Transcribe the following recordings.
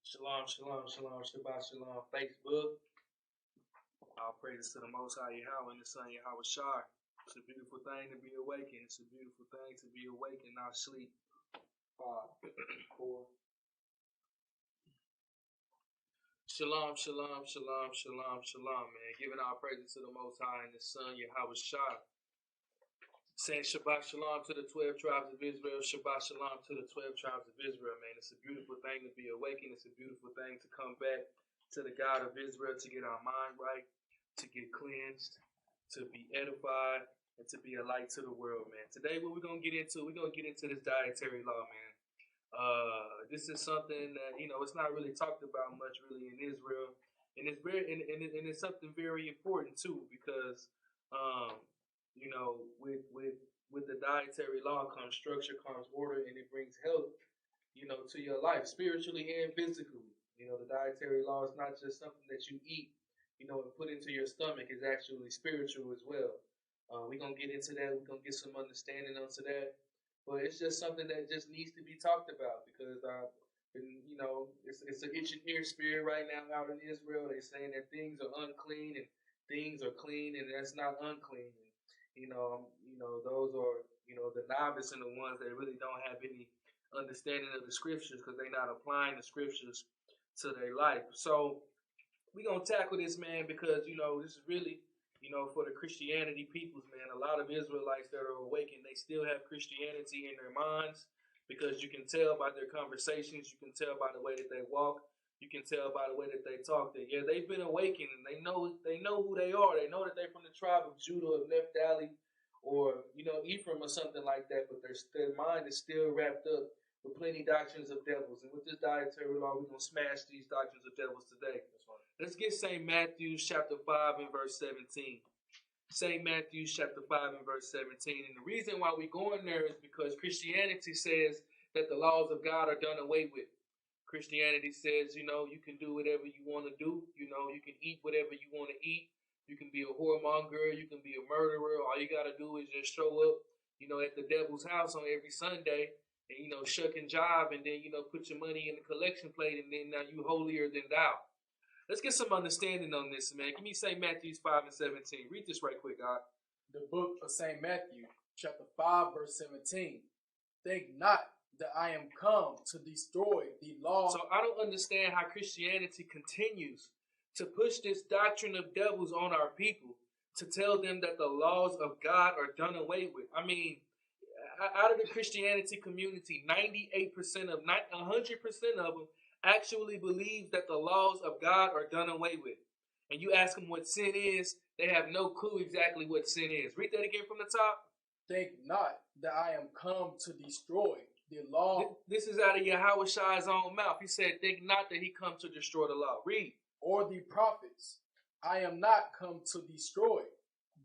Shalom, shalom, shalom, Shabbat shalom, Facebook. All praises to the Most High Yahweh and the Son Yahweh Shai. It's a beautiful thing to be awakened. It's a beautiful thing to be awake and not sleep. 5, 4. Shalom, shalom, shalom, shalom, shalom, man. Giving our praises to the Most High and the Son Yahweh Shai. Saying Shabbat Shalom to the 12 tribes of Israel. Shabbat Shalom to the 12 tribes of Israel, man. It's a beautiful thing to be awakened. It's a beautiful thing to come back to the God of Israel, to get our mind right, to get cleansed, to be edified, and to be a light to the world, man. Today, what we're going to get into this dietary law, man. This is something that, it's not really talked about much really in Israel. And it's it's something very important, too, because, with the dietary law comes structure, comes order, and it brings health, to your life, spiritually and physically. The dietary law is not just something that you eat, and put into your stomach. It's actually spiritual as well. We're going to get into that. We're going to get some understanding onto that. But it's just something that just needs to be talked about because, it's an itching ear spirit right now out in Israel. They're saying that things are unclean and things are clean and that's not unclean. Those are, the novice and the ones that really don't have any understanding of the scriptures because they're not applying the scriptures to their life. So we're going to tackle this, man, because, this is really, for the Christianity peoples, man. A lot of Israelites that are awakened, they still have Christianity in their minds because you can tell by their conversations. You can tell by the way that they walk. You can tell by the way that they talk that, yeah, they've been awakened and they know who they are. They know that they're from the tribe of Judah, of Naphtali, or, Ephraim or something like that, but their mind is still wrapped up with plenty doctrines of devils. And with this dietary law, we're going to smash these doctrines of devils today. Let's get St. Matthew chapter 5 and verse 17. St. Matthew chapter 5 and verse 17. And the reason why we're going there is because Christianity says that the laws of God are done away with. Christianity says, you can do whatever you want to do. You can eat whatever you want to eat. You can be a whoremonger. You can be a murderer. All you got to do is just show up, at the devil's house on every Sunday and, shuck and jive and then, put your money in the collection plate and then now you holier than thou. Let's get some understanding on this, man. Give me St. Matthew 5 and 17. Read this right quick, God. The book of St. Matthew, chapter 5, verse 17. Think not that I am come to destroy the law. So I don't understand how Christianity continues to push this doctrine of devils on our people, to tell them that the laws of God are done away with. I mean, out of the Christianity community, 98% of 100% of them actually believe that the laws of God are done away with. And you ask them what sin is, they have no clue exactly what sin is. Read that again from the top. Think not that I am come to destroy the law. This is out of Yahweh Shai's own mouth. He said, think not that he come to destroy the law. Read. Or the prophets. I am not come to destroy,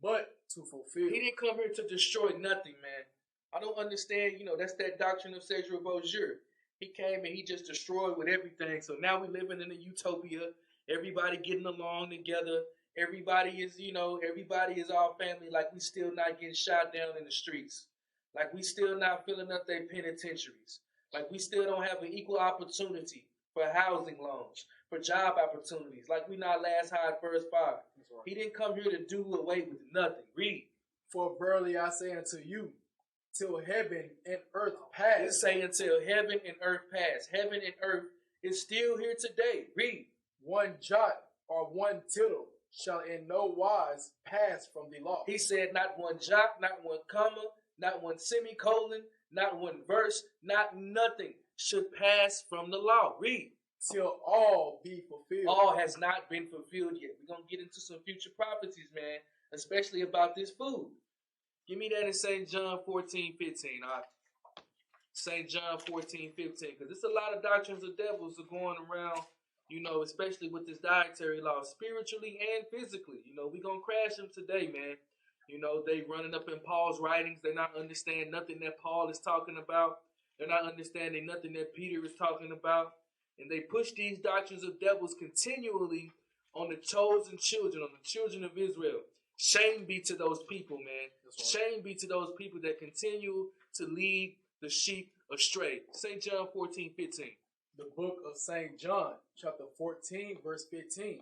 but to fulfill. He didn't come here to destroy nothing, man. I don't understand, that's that doctrine of Cedric Beaujeu. He came and he just destroyed with everything. So now we're living in a utopia. Everybody getting along together. Everybody is all family. Like we still not getting shot down in the streets. Like we still not filling up their penitentiaries. Like we still don't have an equal opportunity for housing loans, for job opportunities. Like we not last hired, first fired. Right. He didn't come here to do away with nothing. Read. For verily I say unto you, till heaven and earth pass. It say until heaven and earth pass. Heaven and earth is still here today. Read. One jot or one tittle shall in no wise pass from the law. He said not one jot, not one comma, not one semicolon, not one verse, not nothing should pass from the law. Read. Till all be fulfilled. All has not been fulfilled yet. We're going to get into some future prophecies, man, especially about this food. Give me that in St. John 14, 15. All right? St. John 14, 15. Because there's a lot of doctrines of devils are going around, especially with this dietary law, spiritually and physically. We're going to crash them today, man. They running up in Paul's writings. They're not understanding nothing that Paul is talking about. They're not understanding nothing that Peter is talking about. And they push these doctrines of devils continually on the chosen children, on the children of Israel. Shame be to those people, man. Right. Shame be to those people that continue to lead the sheep astray. St. John 14, 15. The book of St. John, chapter 14, verse 15.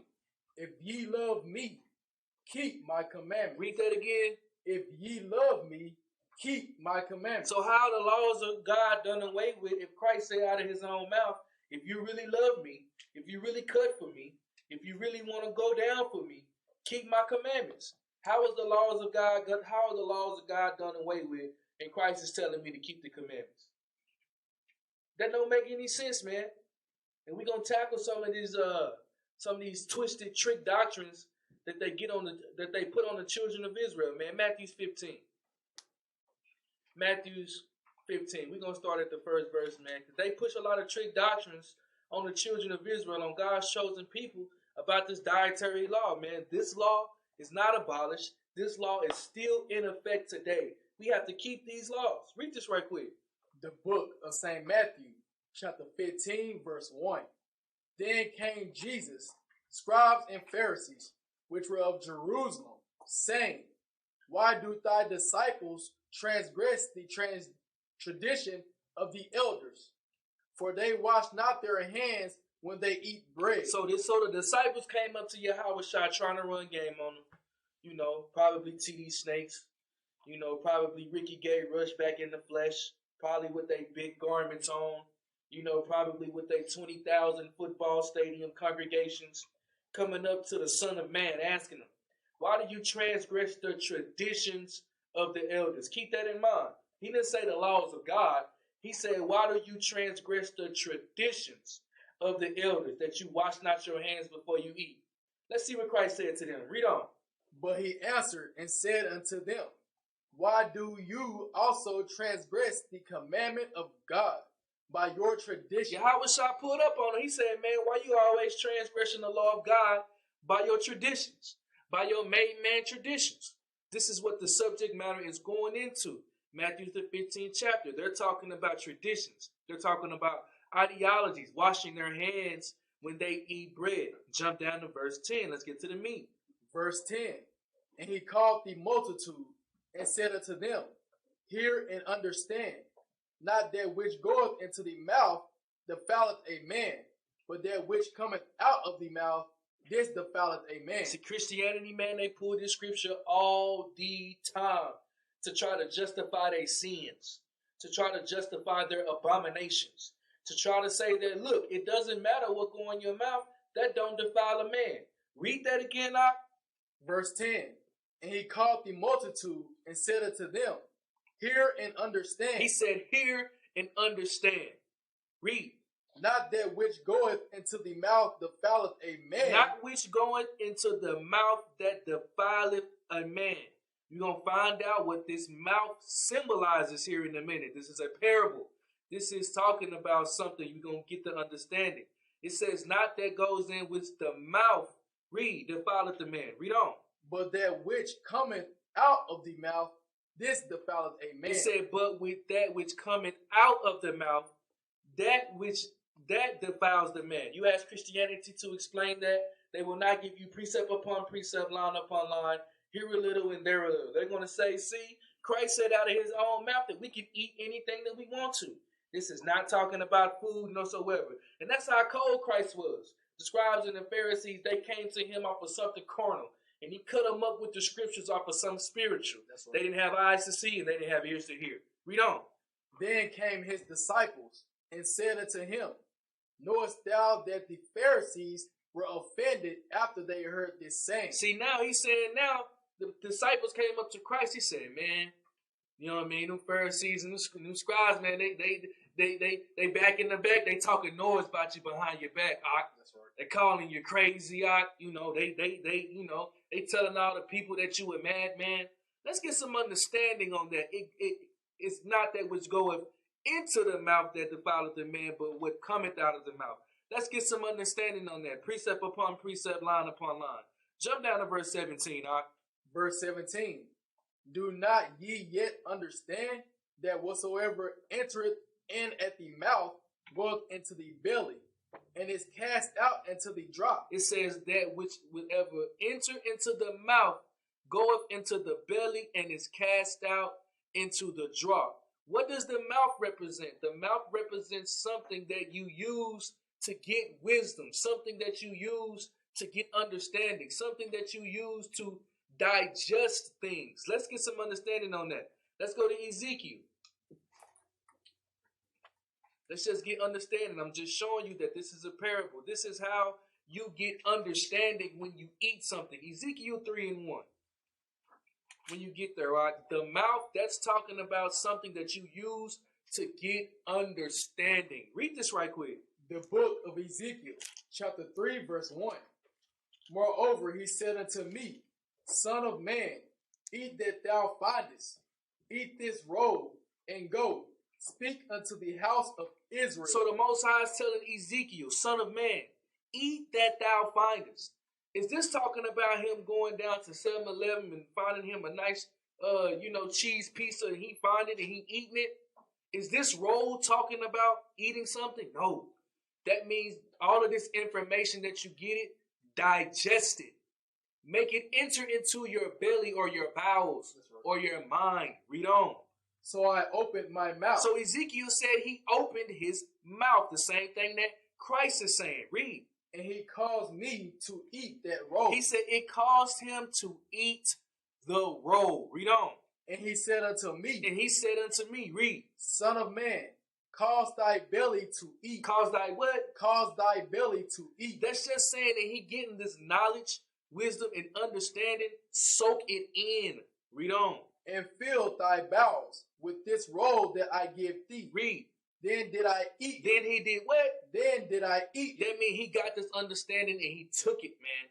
If ye love me, keep my commandments. Read that again. If ye love me, keep my commandments. So how the laws of God done away with if Christ said out of his own mouth, if you really love me, if you really cut for me, if you really want to go down for me, keep my commandments. How is the laws of God? How are the laws of God done away with? And Christ is telling me to keep the commandments. That don't make any sense, man. And we're gonna tackle some of these twisted trick doctrines that they put on the children of Israel, man. Matthew's 15. Matthew's 15. We're gonna start at the first verse, man, because they push a lot of trick doctrines on the children of Israel, on God's chosen people, about this dietary law, man. This law is not abolished. This law is still in effect today. We have to keep these laws. Read this right quick. The book of St. Matthew, chapter 15, verse 1. Then came Jesus, scribes and Pharisees, which were of Jerusalem, saying, Why do thy disciples transgress the tradition of the elders? For they wash not their hands when they eat bread. So the disciples came up to Yahweh Shai trying to run game on them. You know, probably TD Snakes. You know, probably Ricky Gay Rush back in the flesh. Probably with their big garments on. You know, probably with their 20,000 football stadium congregations. Coming up to the Son of Man asking him, why do you transgress the traditions of the elders? Keep that in mind. He didn't say the laws of God. He said, why do you transgress the traditions of the elders, that you wash not your hands before you eat? Let's see what Christ said to them. Read on. But he answered and said unto them, Why do you also transgress the commandment of God by your tradition? Yahweh Shah pulled up on him. He said, man, why you always transgressing the law of God by your traditions, by your made man traditions? This is what the subject matter is going into. Matthew the 15th chapter. They're talking about traditions. They're talking about ideologies, washing their hands when they eat bread. Jump down to verse 10. Let's get to the meat. Verse 10. And he called the multitude and said unto them, Hear and understand, not that which goeth into the mouth defileth a man, but that which cometh out of the mouth, this defileth a man. See, Christianity, man, they pull this scripture all the time to try to justify their sins, to try to justify their abominations, to try to say that, look, it doesn't matter what go in your mouth, that don't defile a man. Read that again, Doc. Verse 10. And he called the multitude and said unto them, Hear and understand. He said, hear and understand. Read. Not that which goeth into the mouth defileth a man. Not which goeth into the mouth that defileth a man. You're going to find out what this mouth symbolizes here in a minute. This is a parable. This is talking about something. You're going to get the understanding. It says, not that goes in which the mouth, read, defileth the man. Read on. But that which cometh out of the mouth, this defileth a man. It said, but with that which cometh out of the mouth, that defiles the man. You ask Christianity to explain that, they will not give you precept upon precept, line upon line, here a little and there a little. They're going to say, see, Christ said out of his own mouth that we can eat anything that we want to. This is not talking about food whatsoever. And that's how cold Christ was. The scribes and the Pharisees, they came to him off of something carnal. And he cut them up with the scriptures off of something spiritual. That's right. They didn't have eyes to see and they didn't have ears to hear. Read on. Then came his disciples and said unto him, Knowest thou that the Pharisees were offended after they heard this saying? See, now he's saying, now the disciples came up to Christ. He said, man, you know what I mean? Them Pharisees and them scribes, man, they back in the back. They talking noise about you behind your back. That's right. They calling you crazy. You know, they telling all the people that you a madman. Let's get some understanding on that. It's not that which goeth into the mouth that defileth the man, but what cometh out of the mouth. Let's get some understanding on that. Precept upon precept, line upon line. Jump down to verse 17, Verse 17. Do not ye yet understand that whatsoever entereth in at the mouth goeth into the belly, and is cast out into the drop? It says that which will ever enter into the mouth goeth into the belly and is cast out into the drop. What does the mouth represent? The mouth represents something that you use to get wisdom, something that you use to get understanding, something that you use to digest things. Let's get some understanding on that. Let's go to Ezekiel. Let's just get understanding. I'm just showing you that this is a parable. This is how you get understanding when you eat something. Ezekiel 3:1. When you get there, right? The mouth, that's talking about something that you use to get understanding. Read this right quick. The book of Ezekiel, chapter 3, verse 1. Moreover, he said unto me, Son of man, eat that thou findest, eat this roll, and go, speak unto the house of Israel. So the Most High is telling Ezekiel, son of man, eat that thou findest. Is this talking about him going down to 7-Eleven and finding him a nice, cheese pizza and he find it and he eating it? Is this roll talking about eating something? No. That means all of this information that you get it, digest it. Make it enter into your belly or your bowels or your mind. Read on. So I opened my mouth. So Ezekiel said he opened his mouth. The same thing that Christ is saying. Read. And he caused me to eat that roll. He said it caused him to eat the roll. Read on. And he said unto me. And he said unto me. Read. Son of man, cause thy belly to eat. Cause thy what? Cause thy belly to eat. That's just saying that he getting this knowledge, wisdom, and understanding. Soak it in. Read on. And fill thy bowels with this roll that I give thee. Read. Then did I eat. Then he did what? Then did I eat. That means he got this understanding and he took it, man.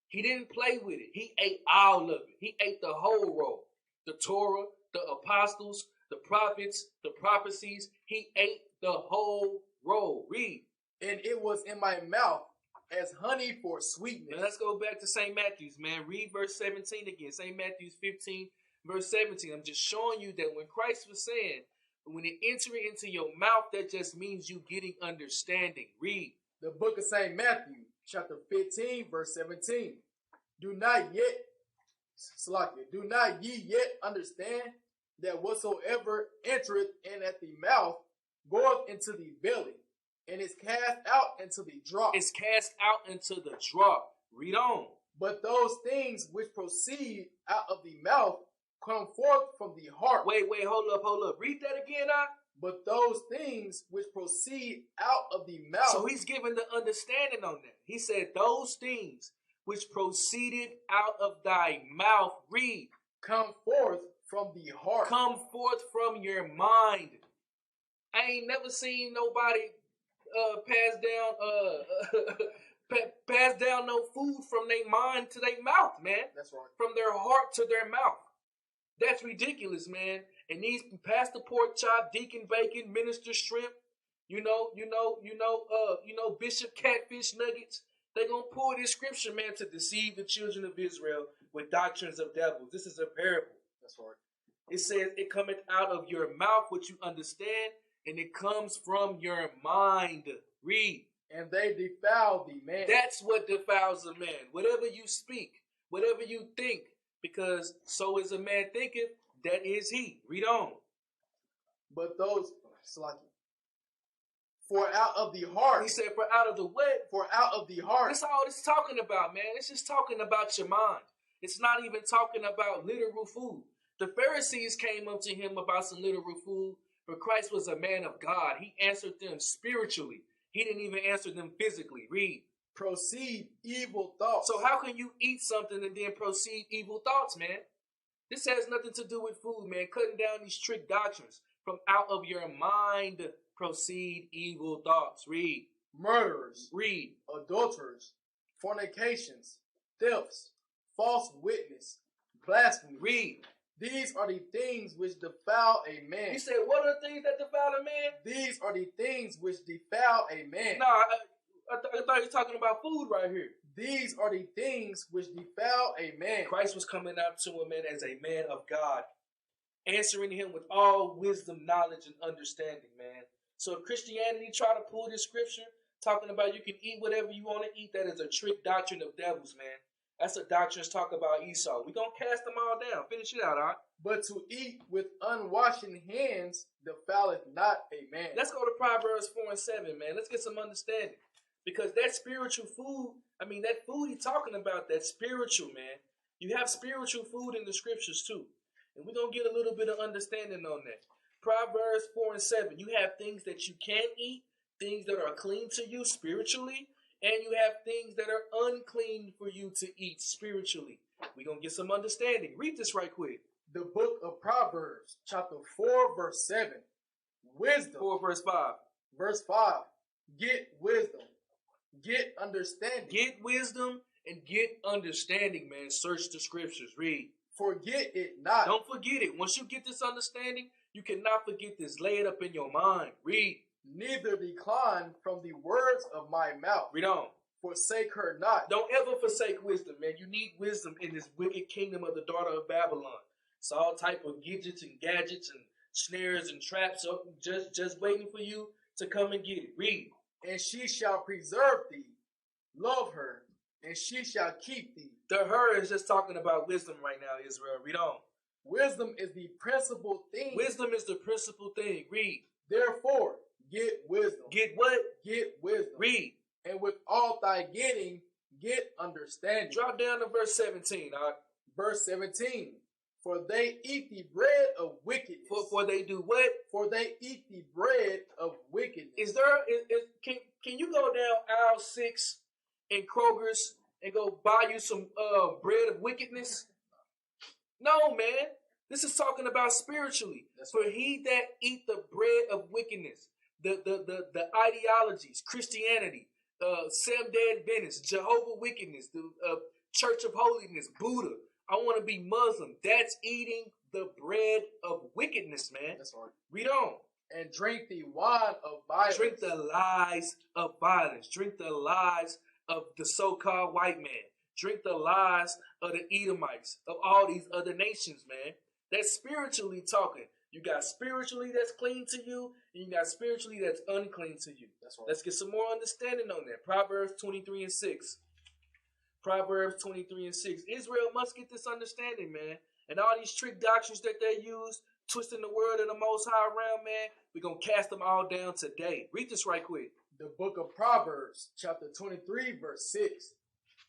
He didn't play with it. He ate all of it. He ate the whole roll. The Torah, the apostles, the prophets, the prophecies. He ate the whole roll. Read. And it was in my mouth as honey for sweetness. Now let's go back to St. Matthew's, man. Read verse 17 again. St. Matthew's 15, verse 17. I'm just showing you that when Christ was saying, when it enters into your mouth, that just means you getting understanding. Read. The book of St. Matthew, chapter 15, verse 17. Do not ye yet understand that whatsoever entereth in at the mouth goeth into the belly, and is cast out into the draught. It's cast out into the draught. Read on. But those things which proceed out of the mouth come forth from the heart. Wait, hold up. Read that again, But those things which proceed out of the mouth. So he's giving the understanding on that. He said, those things which proceeded out of thy mouth, read. Come forth from the heart. Come forth from your mind. I ain't never seen nobody pass down no food from their mind to their mouth, man. That's right. From their heart to their mouth. That's ridiculous, man. And these pastor pork chop, deacon bacon, minister shrimp, bishop catfish nuggets. They're going to pull this scripture, man, to deceive the children of Israel with doctrines of devils. This is a parable. That's right. It says it cometh out of your mouth, what you understand, and it comes from your mind. Read. And they defile the man. That's what defiles a man. Whatever you speak, whatever you think, because so is a man thinketh, that is he. Read on. But those, for out of the heart. He said, for out of the what? For out of the heart. That's all it's talking about, man. It's just talking about your mind. It's not even talking about literal food. The Pharisees came up to him about some literal food, but Christ was a man of God. He answered them spiritually. He didn't even answer them physically. Read. Proceed evil thoughts. So how can you eat something and then proceed evil thoughts, man? This has nothing to do with food, man. Cutting down these trick doctrines. From out of your mind proceed evil thoughts. Read. Murderers. Read. Adulterers. Fornications. Thefts. False witness. Blasphemy. Read. These are the things which defile a man. He said, what are the things that defile a man? These are the things which defile a man. Nah, I thought he was talking about food right here. These are the things which defile a man. Christ was coming out to a man as a man of God, answering him with all wisdom, knowledge, and understanding, man. So if Christianity try to pull this scripture, talking about you can eat whatever you want to eat, that is a trick doctrine of devils, man. That's what doctrines talk about Esau. We're going to cast them all down. Finish it out, all right? But to eat with unwashing hands defileth not a man. Let's go to Proverbs 4 and 7, man. Let's get some understanding. Because that spiritual food, that food he's talking about, that's spiritual, man. You have spiritual food in the scriptures too. And we're going to get a little bit of understanding on that. Proverbs 4 and 7. You have things that you can eat, things that are clean to you spiritually, and you have things that are unclean for you to eat spiritually. We're going to get some understanding. Read this right quick. The book of Proverbs, chapter 4, verse 7. Wisdom. 4 verse 5. Verse 5. Get wisdom. Get understanding. Get wisdom and get understanding, man. Search the scriptures. Read. Forget it not. Don't forget it. Once you get this understanding, you cannot forget this. Lay it up in your mind. Read. Neither decline from the words of my mouth. Read on. Forsake her not. Don't ever forsake wisdom, man. You need wisdom in this wicked kingdom of the daughter of Babylon. It's all type of gadgets and snares and traps up just waiting for you to come and get it. Read. And she shall preserve thee. Love her, and she shall keep thee. The her is just talking about wisdom right now, Israel. Read on. Wisdom is the principal thing. Wisdom is the principal thing. Read. Therefore, get wisdom. Get what? Get wisdom. Read. And with all thy getting, get understanding. Drop down to verse 17. All right? Verse 17. For they eat the bread of wickedness. For they do what? For they eat the bread of wickedness. Can you go down aisle 6 in Kroger's and go buy you some bread of wickedness? No, man. This is talking about spiritually. For he that eat the bread of wickedness, the ideologies, Christianity, Seventh-day Adventist, Jehovah Wickedness, the Church of Holiness, Buddha. I want to be Muslim. That's eating the bread of wickedness, man. That's right. Read on. And drink the wine of violence. Drink the lies of violence. Drink the lies of the so-called white man. Drink the lies of the Edomites, of all these other nations, man. That's spiritually talking. You got spiritually that's clean to you, and you got spiritually that's unclean to you. That's right. Let's get some more understanding on that. Proverbs 23 and 6. Proverbs 23 and 6. Israel must get this understanding, man. And all these trick doctrines that they use, twisting the word of the Most High around, man, we're going to cast them all down today. Read this right quick. The book of Proverbs, chapter 23, verse 6.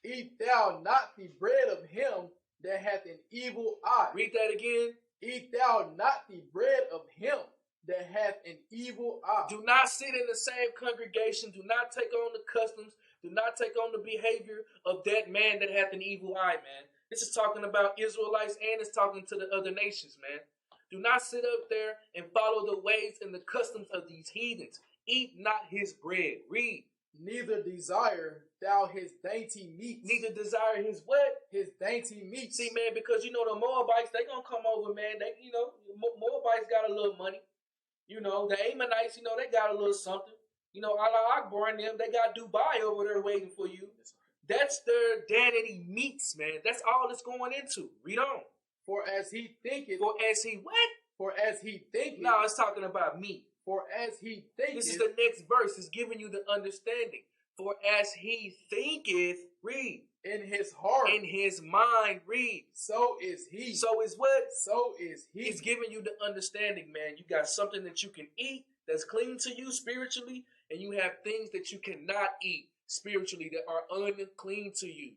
Eat thou not the bread of him that hath an evil eye. Read that again. Eat thou not the bread of him that hath an evil eye. Do not sit in the same congregation. Do not take on the customs. Do not take on the behavior of that man that hath an evil eye, man. This is talking about Israelites and it's talking to the other nations, man. Do not sit up there and follow the ways and the customs of these heathens. Eat not his bread. Read. Neither desire thou his dainty meats. Neither desire his what? His dainty meats. See, man, because the Moabites, they gonna come over, man. They, Moabites got a little money. The Ammonites, they got a little something. Allah Akbar and them, they got Dubai over there waiting for you. That's their dainty meats, man. That's all it's going into. Read on. For as he thinketh. For as he what? For as he thinketh. No, it's talking about meat. For as he thinketh. This is the next verse. It's giving you the understanding. For as he thinketh, read. In his heart. In his mind, read. So is he. So is what? So is he. It's giving you the understanding, man. You got something that you can eat that's clean to you spiritually, and you have things that you cannot eat spiritually that are unclean to you.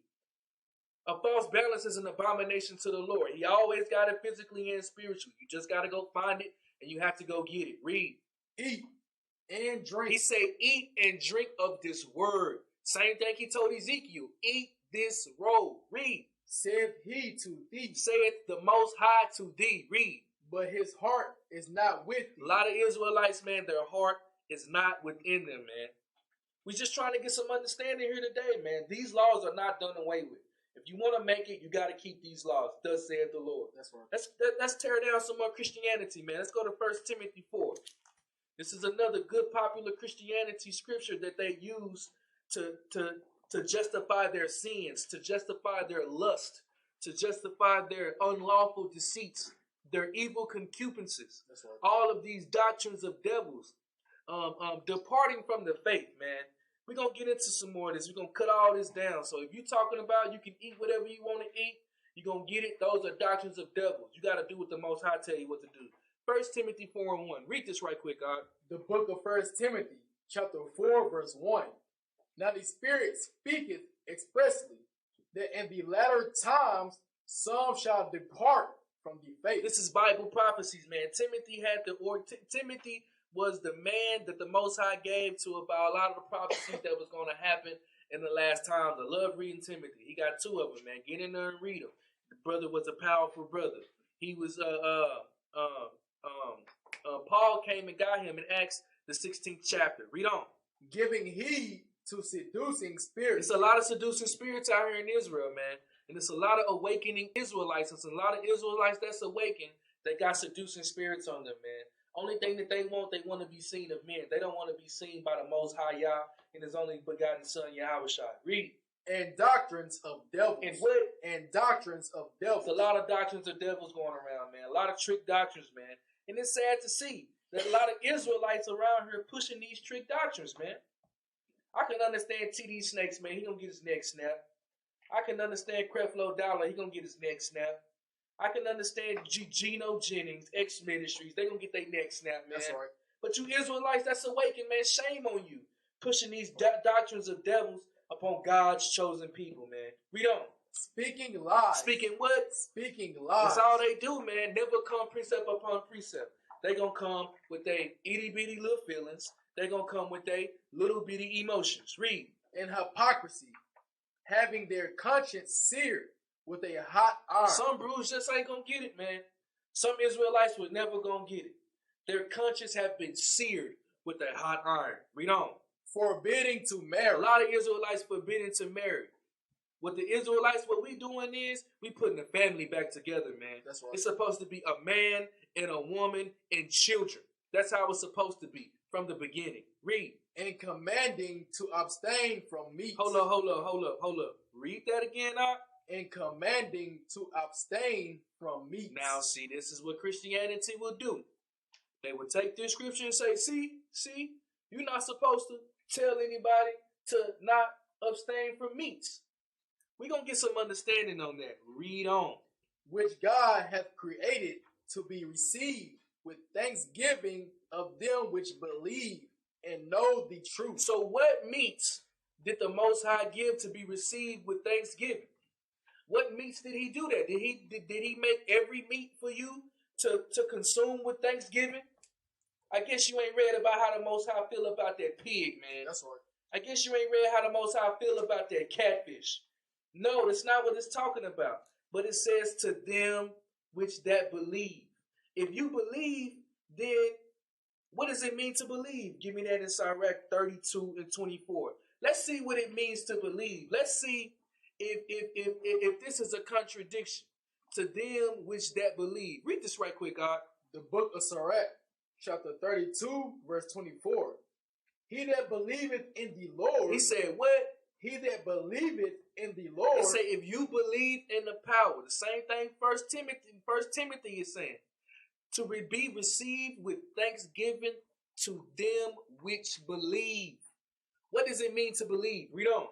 A false balance is an abomination to the Lord. He always got it physically and spiritually. You just got to go find it, and you have to go get it. Read. Eat and drink. He said, eat and drink of this word. Same thing he told Ezekiel. Eat this roll. Read. Saith he to thee. Saith the Most High to thee. Read. But his heart is not with thee. A lot of Israelites, man, their heart is not within them, man. We're just trying to get some understanding here today, man. These laws are not done away with. If you want to make it, you got to keep these laws. Thus saith the Lord. That's right. Let's tear down some more Christianity, man. Let's go to 1 Timothy 4. This is another good popular Christianity scripture that they use to justify their sins, to justify their lust, to justify their unlawful deceits, their evil concupiscences. That's right. All of these doctrines of devils, departing from the faith, man. We're going to get into some more of this. We're going to cut all this down. So if you're talking about you can eat whatever you want to eat, you're going to get it. Those are doctrines of devils. You got to do what the Most High tell you what to do. 1 Timothy 4:1. Read this right quick, God. The book of 1 Timothy, chapter 4, verse 1. Now the Spirit speaketh expressly that in the latter times some shall depart from the faith. This is Bible prophecies, man. Timothy Timothy was the man that the Most High gave to about a lot of the prophecies that was going to happen in the last times. I love reading Timothy. He got two of them, man. Get in there and read them. The brother was a powerful brother. He was Paul came and got him in Acts the 16th chapter. Read on. Giving heed to seducing spirits. It's a lot of seducing spirits out here in Israel, man. And it's a lot of awakening Israelites. It's a lot of Israelites that's awakened that got seducing spirits on them, man. Only thing that they want to be seen of men. They don't want to be seen by the Most High Yah and His only begotten Son, Yahushua. Read. And doctrines of devils. And what? And doctrines of devils. There's a lot of doctrines of devils going around, man. A lot of trick doctrines, man. And it's sad to see that a lot of Israelites around here pushing these trick doctrines, man. I can understand T.D. Snakes, man. He gonna get his neck snapped. I can understand Creflo Dollar. He gonna get his neck snapped. I can understand Geno Jennings, ex-ministries. They gonna get their neck snapped, man. That's right. But you Israelites, that's awakened, man. Shame on you. Pushing these doctrines of devils upon God's chosen people, man. Read on. Speaking lies. Speaking what? Speaking lies. That's all they do, man. Never come precept upon precept. They gonna come with their itty-bitty little feelings. They gonna come with their little bitty emotions. Read. And hypocrisy, having their conscience seared with a hot iron. Some brews just ain't gonna get it, man. Some Israelites were never gonna get it. Their conscience have been seared with a hot iron. Read on. Forbidding to marry. A lot of Israelites forbidden to marry. What the Israelites, what we doing is, we putting the family back together, man. That's right. It's supposed to be a man and a woman and children. That's how it's supposed to be from the beginning. Read. And commanding to abstain from meat. Hold up. Read that again, And commanding to abstain from meat. Now, see, this is what Christianity will do. They will take this scripture and say, see, you're not supposed to tell anybody to not abstain from meats. We're going to get some understanding on that. Read on. Which God hath created to be received with thanksgiving of them which believe and know the truth. So what meats did the Most High give to be received with thanksgiving? What meats did He do that? Did He make every meat for you to consume with thanksgiving? I guess you ain't read about how the Most High feel about that pig, man. That's right. I guess you ain't read how the Most High feel about that catfish. No, that's not what it's talking about. But it says to them which that believe. If you believe, then what does it mean to believe? Give me that in Sirach 32 and 24. Let's see what it means to believe. Let's see if this is a contradiction. To them which that believe. Read this right quick, God. The book of Sirach, chapter 32, verse 24. He that believeth in the Lord. He said what? He that believeth in the Lord. He said if you believe in the power. The same thing First Timothy is saying. To be received with thanksgiving to them which believe. What does it mean to believe? Read on.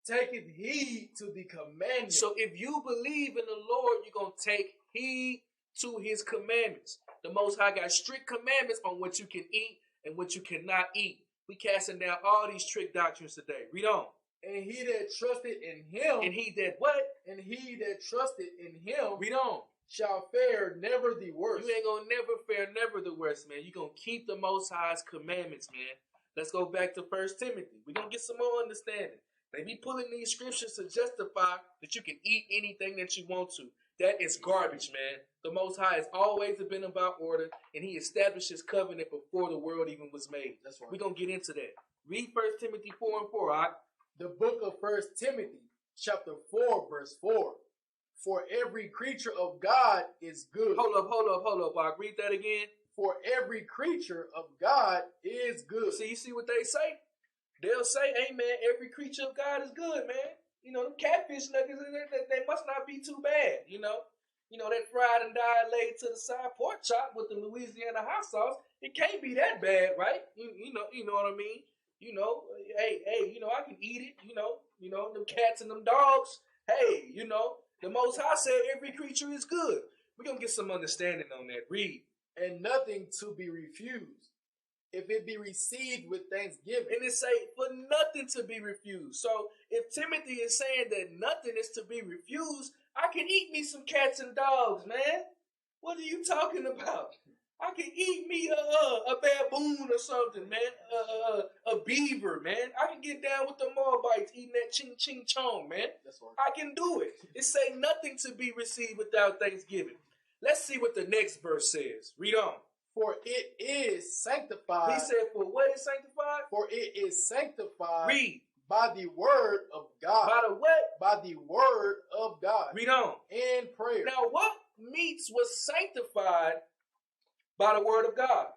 Taketh heed to the commandments. So if you believe in the Lord, you're going to take heed to His commandments. The Most High got strict commandments on what you can eat and what you cannot eat. We casting down all these trick doctrines today. Read on. And he that trusted in Him. And he that what? And he that trusted in Him. Read on. Shall fare never the worse. You ain't going to never fare never the worse, man. You're going to keep the Most High's commandments, man. Let's go back to 1 Timothy. We're going to get some more understanding. They be pulling these scriptures to justify that you can eat anything that you want to. That is garbage, man. The Most High has always been about order, and He established His covenant before the world even was made. That's right. We're going to get into that. Read 1 Timothy 4 and 4, all right? The book of 1 Timothy, chapter 4, verse 4. For every creature of God is good. Hold up, Bob. Read that again. For every creature of God is good. See, you see what they say? They'll say, hey, man, every creature of God is good, man. You know, them catfish nuggets, they must not be too bad, you know. You know, that fried and dyed laid to the side pork chop with the Louisiana hot sauce, it can't be that bad, right? You know what I mean? You know, hey, you know, I can eat it. You know, them cats and them dogs. Hey, you know, the Most High said every creature is good. We're gonna get some understanding on that. Read. And nothing to be refused, if it be received with thanksgiving. And it say for nothing to be refused. So if Timothy is saying that nothing is to be refused, I can eat me some cats and dogs, man. What are you talking about? I can eat me a baboon or something, man. A beaver, man. I can get down with the Moabites eating that ching ching chong, man. That's right. I can do it. It say nothing to be received without thanksgiving. Let's see what the next verse says. Read on. For it is sanctified. He said, for what is sanctified? For it is sanctified. Read. By the word of God. By the what? By the word of God. Read on. And prayer. Now, what meats was sanctified by the word of God?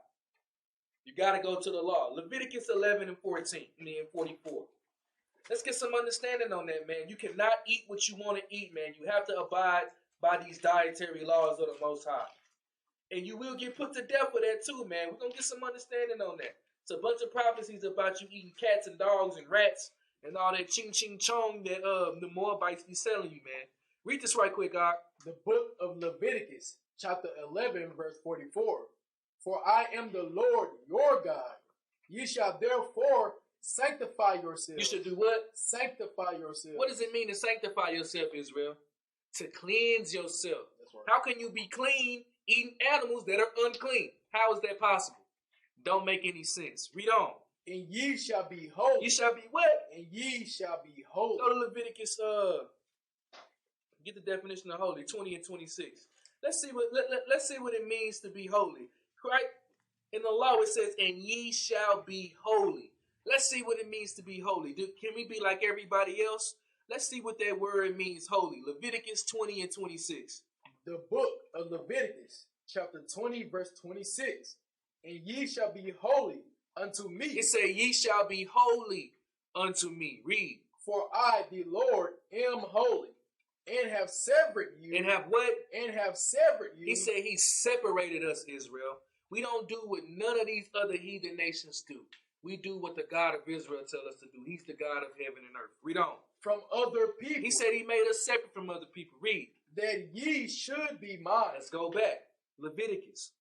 You got to go to the law. Leviticus 11 and 14, and then 44. Let's get some understanding on that, man. You cannot eat what you want to eat, man. You have to abide by these dietary laws of the Most High. And you will get put to death for that too, man. We're going to get some understanding on that. It's a bunch of prophecies about you eating cats and dogs and rats and all that ching ching chong that the Moabites be selling you, man. Read this right quick, God. The book of Leviticus, chapter 11, verse 44. For I am the Lord your God. Ye shall therefore sanctify yourselves. You should do what? Sanctify yourselves. What does it mean to sanctify yourself, Israel? To cleanse yourself. That's right. How can you be clean eating animals that are unclean? How is that possible? Don't make any sense. Read on. And ye shall be holy. You shall be what? And ye shall be holy. Go to Leviticus, get the definition of holy, 20 and 26. Let's see what it means to be holy. Right? In the law it says, and ye shall be holy. Let's see what it means to be holy. Can we be like everybody else? Let's see what that word means, holy. Leviticus 20 and 26. The book of Leviticus, chapter 20, verse 26. And ye shall be holy unto me. It say, ye shall be holy unto me. Read. For I, the Lord, am holy, and have severed you. And have what? And have severed you. He said he separated us, Israel. We don't do what none of these other heathen nations do. We do what the God of Israel tells us to do. He's the God of heaven and earth. Read on. From other people. He said he made us separate from other people. Read. That ye should be mine. Let's go back. Leviticus.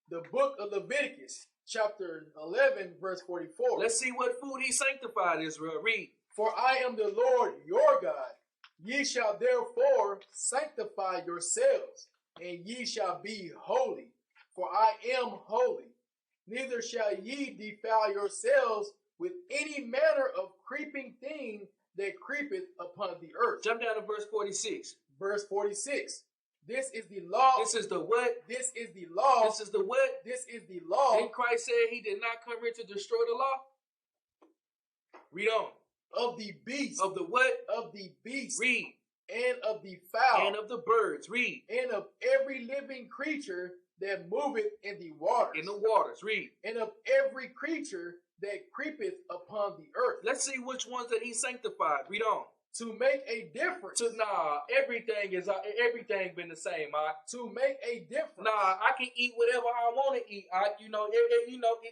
The book of Leviticus, chapter 11, verse 44. Let's see what food he sanctified, Israel. Read. For I am the Lord your God. Ye shall therefore sanctify yourselves, and ye shall be holy. For I am holy. Neither shall ye defile yourselves with any manner of creeping thing that creepeth upon the earth. Jump down to verse 46. Verse 46. This is the law. This is the what? This is the law. This is the what? This is the law. Then Christ said he did not come here to destroy the law. Read on. Of the beast. Of the what? Of the beast. Read. And of the fowl. And of the birds. Read. And of every living creature that moveth in the waters. In the waters. Read. And of every creature that creepeth upon the earth. Let's see which ones that he sanctified. Read on. To make a difference. Everything been the same. To make a difference. Nah, I can eat whatever I want to eat.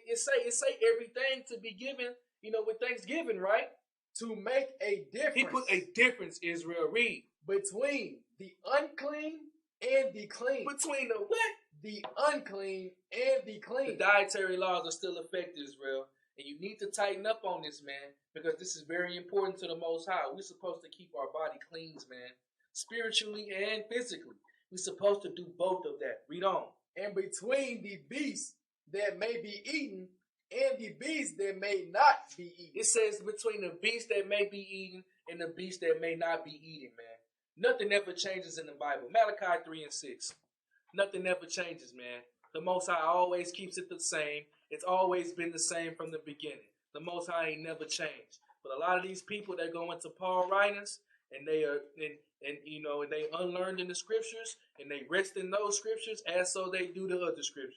It say everything to be given. With Thanksgiving, right? To make a difference. He put a difference, Israel. Read. Between the unclean and the clean. Between the what? The unclean and the clean. The dietary laws are still effective, Israel. And you need to tighten up on this, man, because this is very important to the Most High. We're supposed to keep our body clean, man, spiritually and physically. We're supposed to do both of that. Read on. And between the beasts that may be eaten and the beasts that may not be eaten. It says between the beasts that may be eaten and the beasts that may not be eaten, man. Nothing ever changes in the Bible. Malachi 3 and 6. Nothing ever changes, man. The Most High always keeps it the same. It's always been the same from the beginning. The Most High ain't never changed. But a lot of these people that go into Paul writings and they are and they unlearned in the scriptures and they rest in those scriptures as so they do the other scriptures.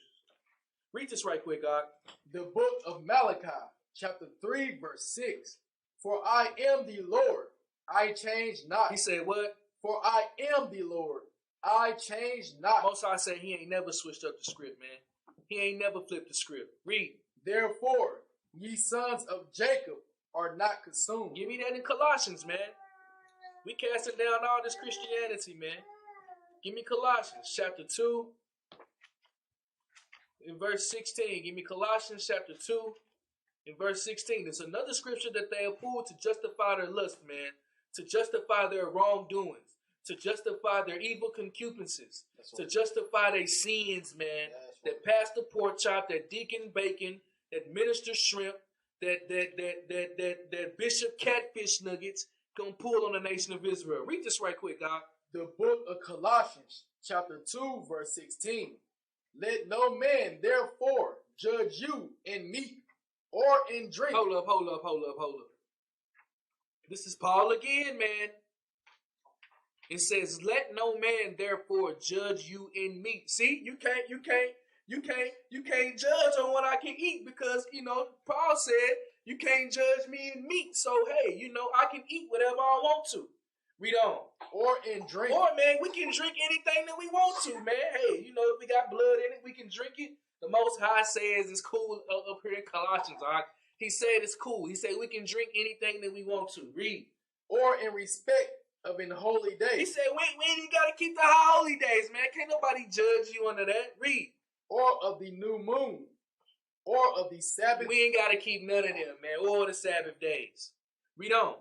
Read this right quick, God. The book of Malachi, chapter 3, verse 6. For I am the Lord, I change not. He said what? For I am the Lord, I change not. Most High said he ain't never switched up the script, man. He ain't never flipped the script. Read. Therefore, Ye sons of Jacob are not consumed. Give me that in Colossians, man. We casting down all this Christianity, man. Give me Colossians chapter 2 in verse 16. Give me Colossians chapter 2 in verse 16. It's another scripture that they have pulled to justify their lust, man. To justify their wrongdoings. To justify their evil concupiscences. To justify their sins, man. That pastor pork chop, that deacon bacon, that minister shrimp, that bishop catfish nuggets gonna pull on the nation of Israel. Read this right quick, God. The book of Colossians, chapter 2, verse 16. Let no man therefore judge you in meat or in drink. Hold up. This is Paul again, man. It says, let no man therefore judge you in meat. See, you can't judge on what I can eat because, Paul said you can't judge me in meat. So, hey, I can eat whatever I want to. Read on. Or in drink. Or, man, we can drink anything that we want to, man. Hey, if we got blood in it, we can drink it. The Most High says it's cool up here in Colossians, all right? He said it's cool. He said we can drink anything that we want to. Read. Or in respect of an holy day. He said we ain't got to keep the holy days, man. Can't nobody judge you under that. Read. Or of the new moon. Or of the Sabbath. We ain't got to keep none of them, man. Or the Sabbath days. Read on.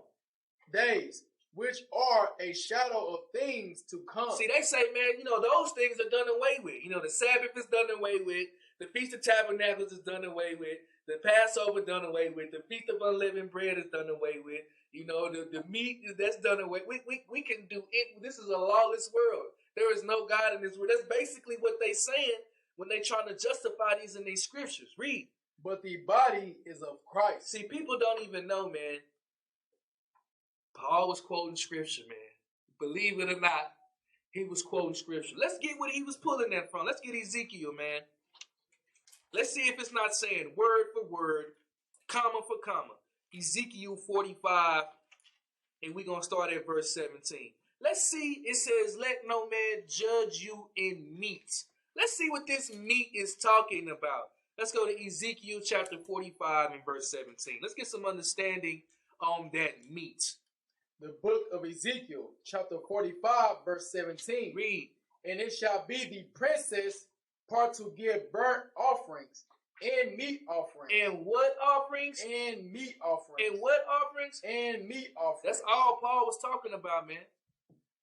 Days, which are a shadow of things to come. See, they say, man, those things are done away with. The Sabbath is done away with. The Feast of Tabernacles is done away with. The Passover done away with. The Feast of Unleavened Bread is done away with. The meat, that's done away. We can do it. This is a lawless world. There is no God in this world. That's basically what they saying when they trying to justify these in these scriptures. Read. But the body is of Christ. See, people don't even know, man. Paul was quoting scripture, man. Believe it or not, he was quoting scripture. Let's get what he was pulling that from. Let's get Ezekiel, man. Let's see if it's not saying word for word, comma for comma. Ezekiel 45, and we're going to start at verse 17. Let's see, it says, let no man judge you in meat. Let's see what this meat is talking about. Let's go to Ezekiel chapter 45 and verse 17. Let's get some understanding on that meat. The book of Ezekiel, chapter 45, verse 17. Read. And it shall be the princess part to give burnt offerings and meat offerings. And what offerings? And meat offerings. And what offerings? And meat offerings. That's all Paul was talking about, man.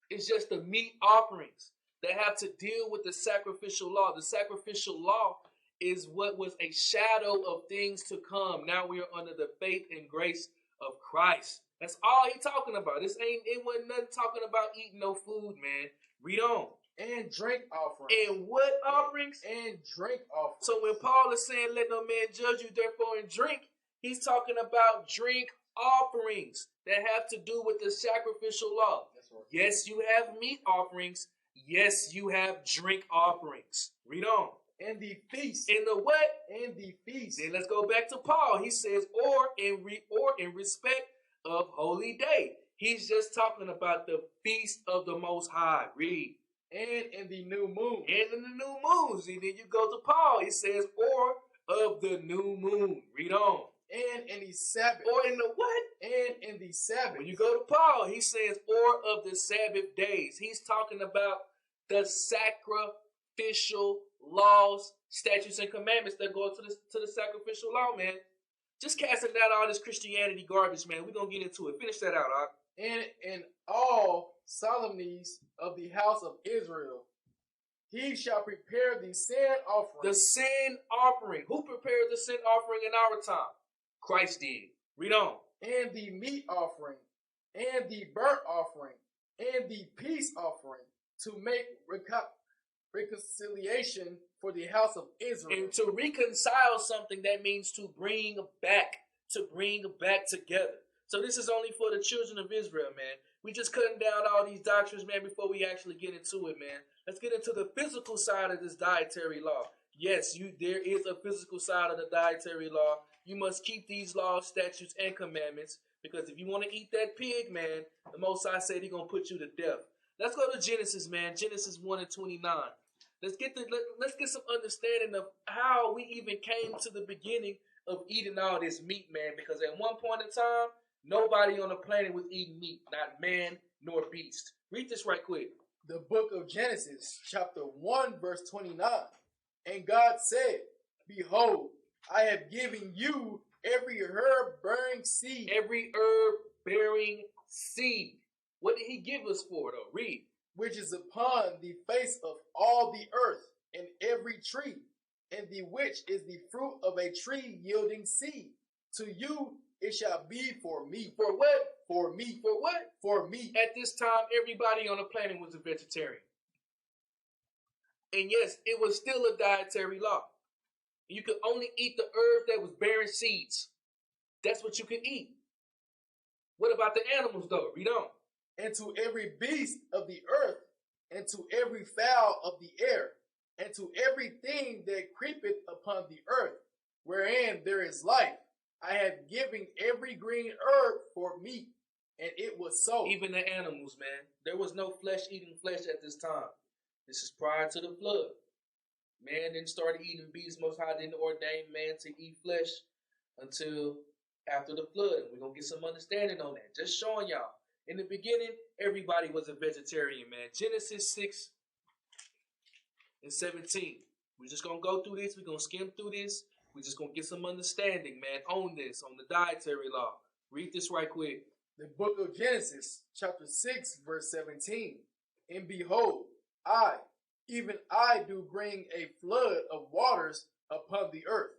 It's just the meat offerings that have to deal with the sacrificial law. The sacrificial law is what was a shadow of things to come. Now we are under the faith and grace of Christ. That's all he talking about. It wasn't nothing talking about eating no food, man. Read on. And drink offerings. And what offerings? And drink offerings. So when Paul is saying, let no man judge you, therefore, and drink, he's talking about drink offerings that have to do with the sacrificial law. That's right. Yes, you have meat offerings. Yes, you have drink offerings. Read on. And the feast. And the what? And the feast. Then let's go back to Paul. He says, or in respect of holy day. He's just talking about the feast of the Most High. Read. And in the new moon. And in the new moons. And then you go to Paul. He says, or of the new moon. Read on. And in the Sabbath. Or in the what? And in the Sabbath. When you go to Paul, he says, or of the Sabbath days. He's talking about the sacrificial laws, statutes, and commandments that go to the sacrificial law, man. Just casting down all this Christianity garbage, man. We're going to get into it. Finish that out, all right? And in all solemnities of the house of Israel, he shall prepare the sin offering. The sin offering. Who prepared the sin offering in our time? Christ did. Read on. And the meat offering, and the burnt offering, and the peace offering, to make reconciliation for the house of Israel. And to reconcile something, that means to bring back together. So this is only for the children of Israel, man. We just cutting down all these doctrines, man, before we actually get into it, man. Let's get into the physical side of this dietary law. Yes, there is a physical side of the dietary law. You must keep these laws, statutes, and commandments, because if you want to eat that pig, man, the Most High said he's going to put you to death. Let's go to Genesis, man. Genesis 1 and 29. Let's get some understanding of how we even came to the beginning of eating all this meat, man, because at one point in time, nobody on the planet was eating meat, not man nor beast. Read this right quick. The book of Genesis, chapter 1, verse 29. And God said, Behold, I have given you every herb-bearing seed. Every herb-bearing seed. What did he give us for, though? Read. Which is upon the face of all the earth, and every tree, and the which is the fruit of a tree yielding seed. To you it shall be for meat. For what? For meat. For what? For meat. At this time, everybody on the planet was a vegetarian. And yes, it was still a dietary law. You could only eat the herb that was bearing seeds. That's what you could eat. What about the animals, though? Read on. And to every beast of the earth, and to every fowl of the air, and to everything that creepeth upon the earth, wherein there is life, I have given every green herb for meat. And it was so. Even the animals, man. There was no flesh eating flesh at this time. This is prior to the flood. Man didn't start eating beasts. Most High didn't ordain man to eat flesh until after the flood. We're going to get some understanding on that. Just showing y'all. In the beginning, everybody was a vegetarian, man. Genesis 6 and 17. We're just going to go through this. We're going to skim through this. We're just going to get some understanding, man, on this, on the dietary law. Read this right quick. The book of Genesis, chapter 6, verse 17. And behold, I, even I, do bring a flood of waters upon the earth,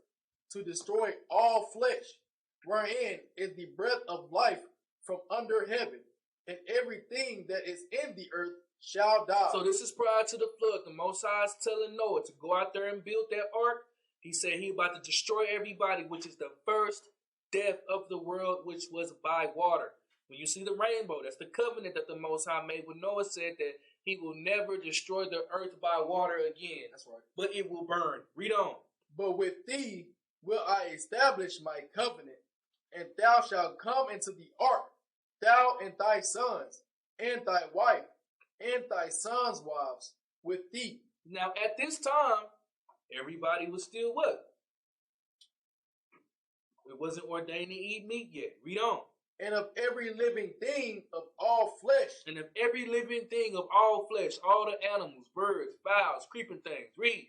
to destroy all flesh, wherein is the breath of life from under heaven, and everything that is in the earth shall die. So this is prior to the flood. The Most High is telling Noah to go out there and build that ark. He said he about to destroy everybody, which is the first death of the world, which was by water. When you see the rainbow, that's the covenant that the Most High made with Noah, said that he will never destroy the earth by water again. That's right. But it will burn. Read on. But with thee will I establish my covenant, and thou shalt come into the ark, thou and thy sons, and thy wife, and thy sons' wives, with thee. Now at this time, everybody was still what? It wasn't ordained to eat meat yet. Read on. And of every living thing of all flesh. And of every living thing of all flesh, all the animals, birds, fowls, creeping things. Read.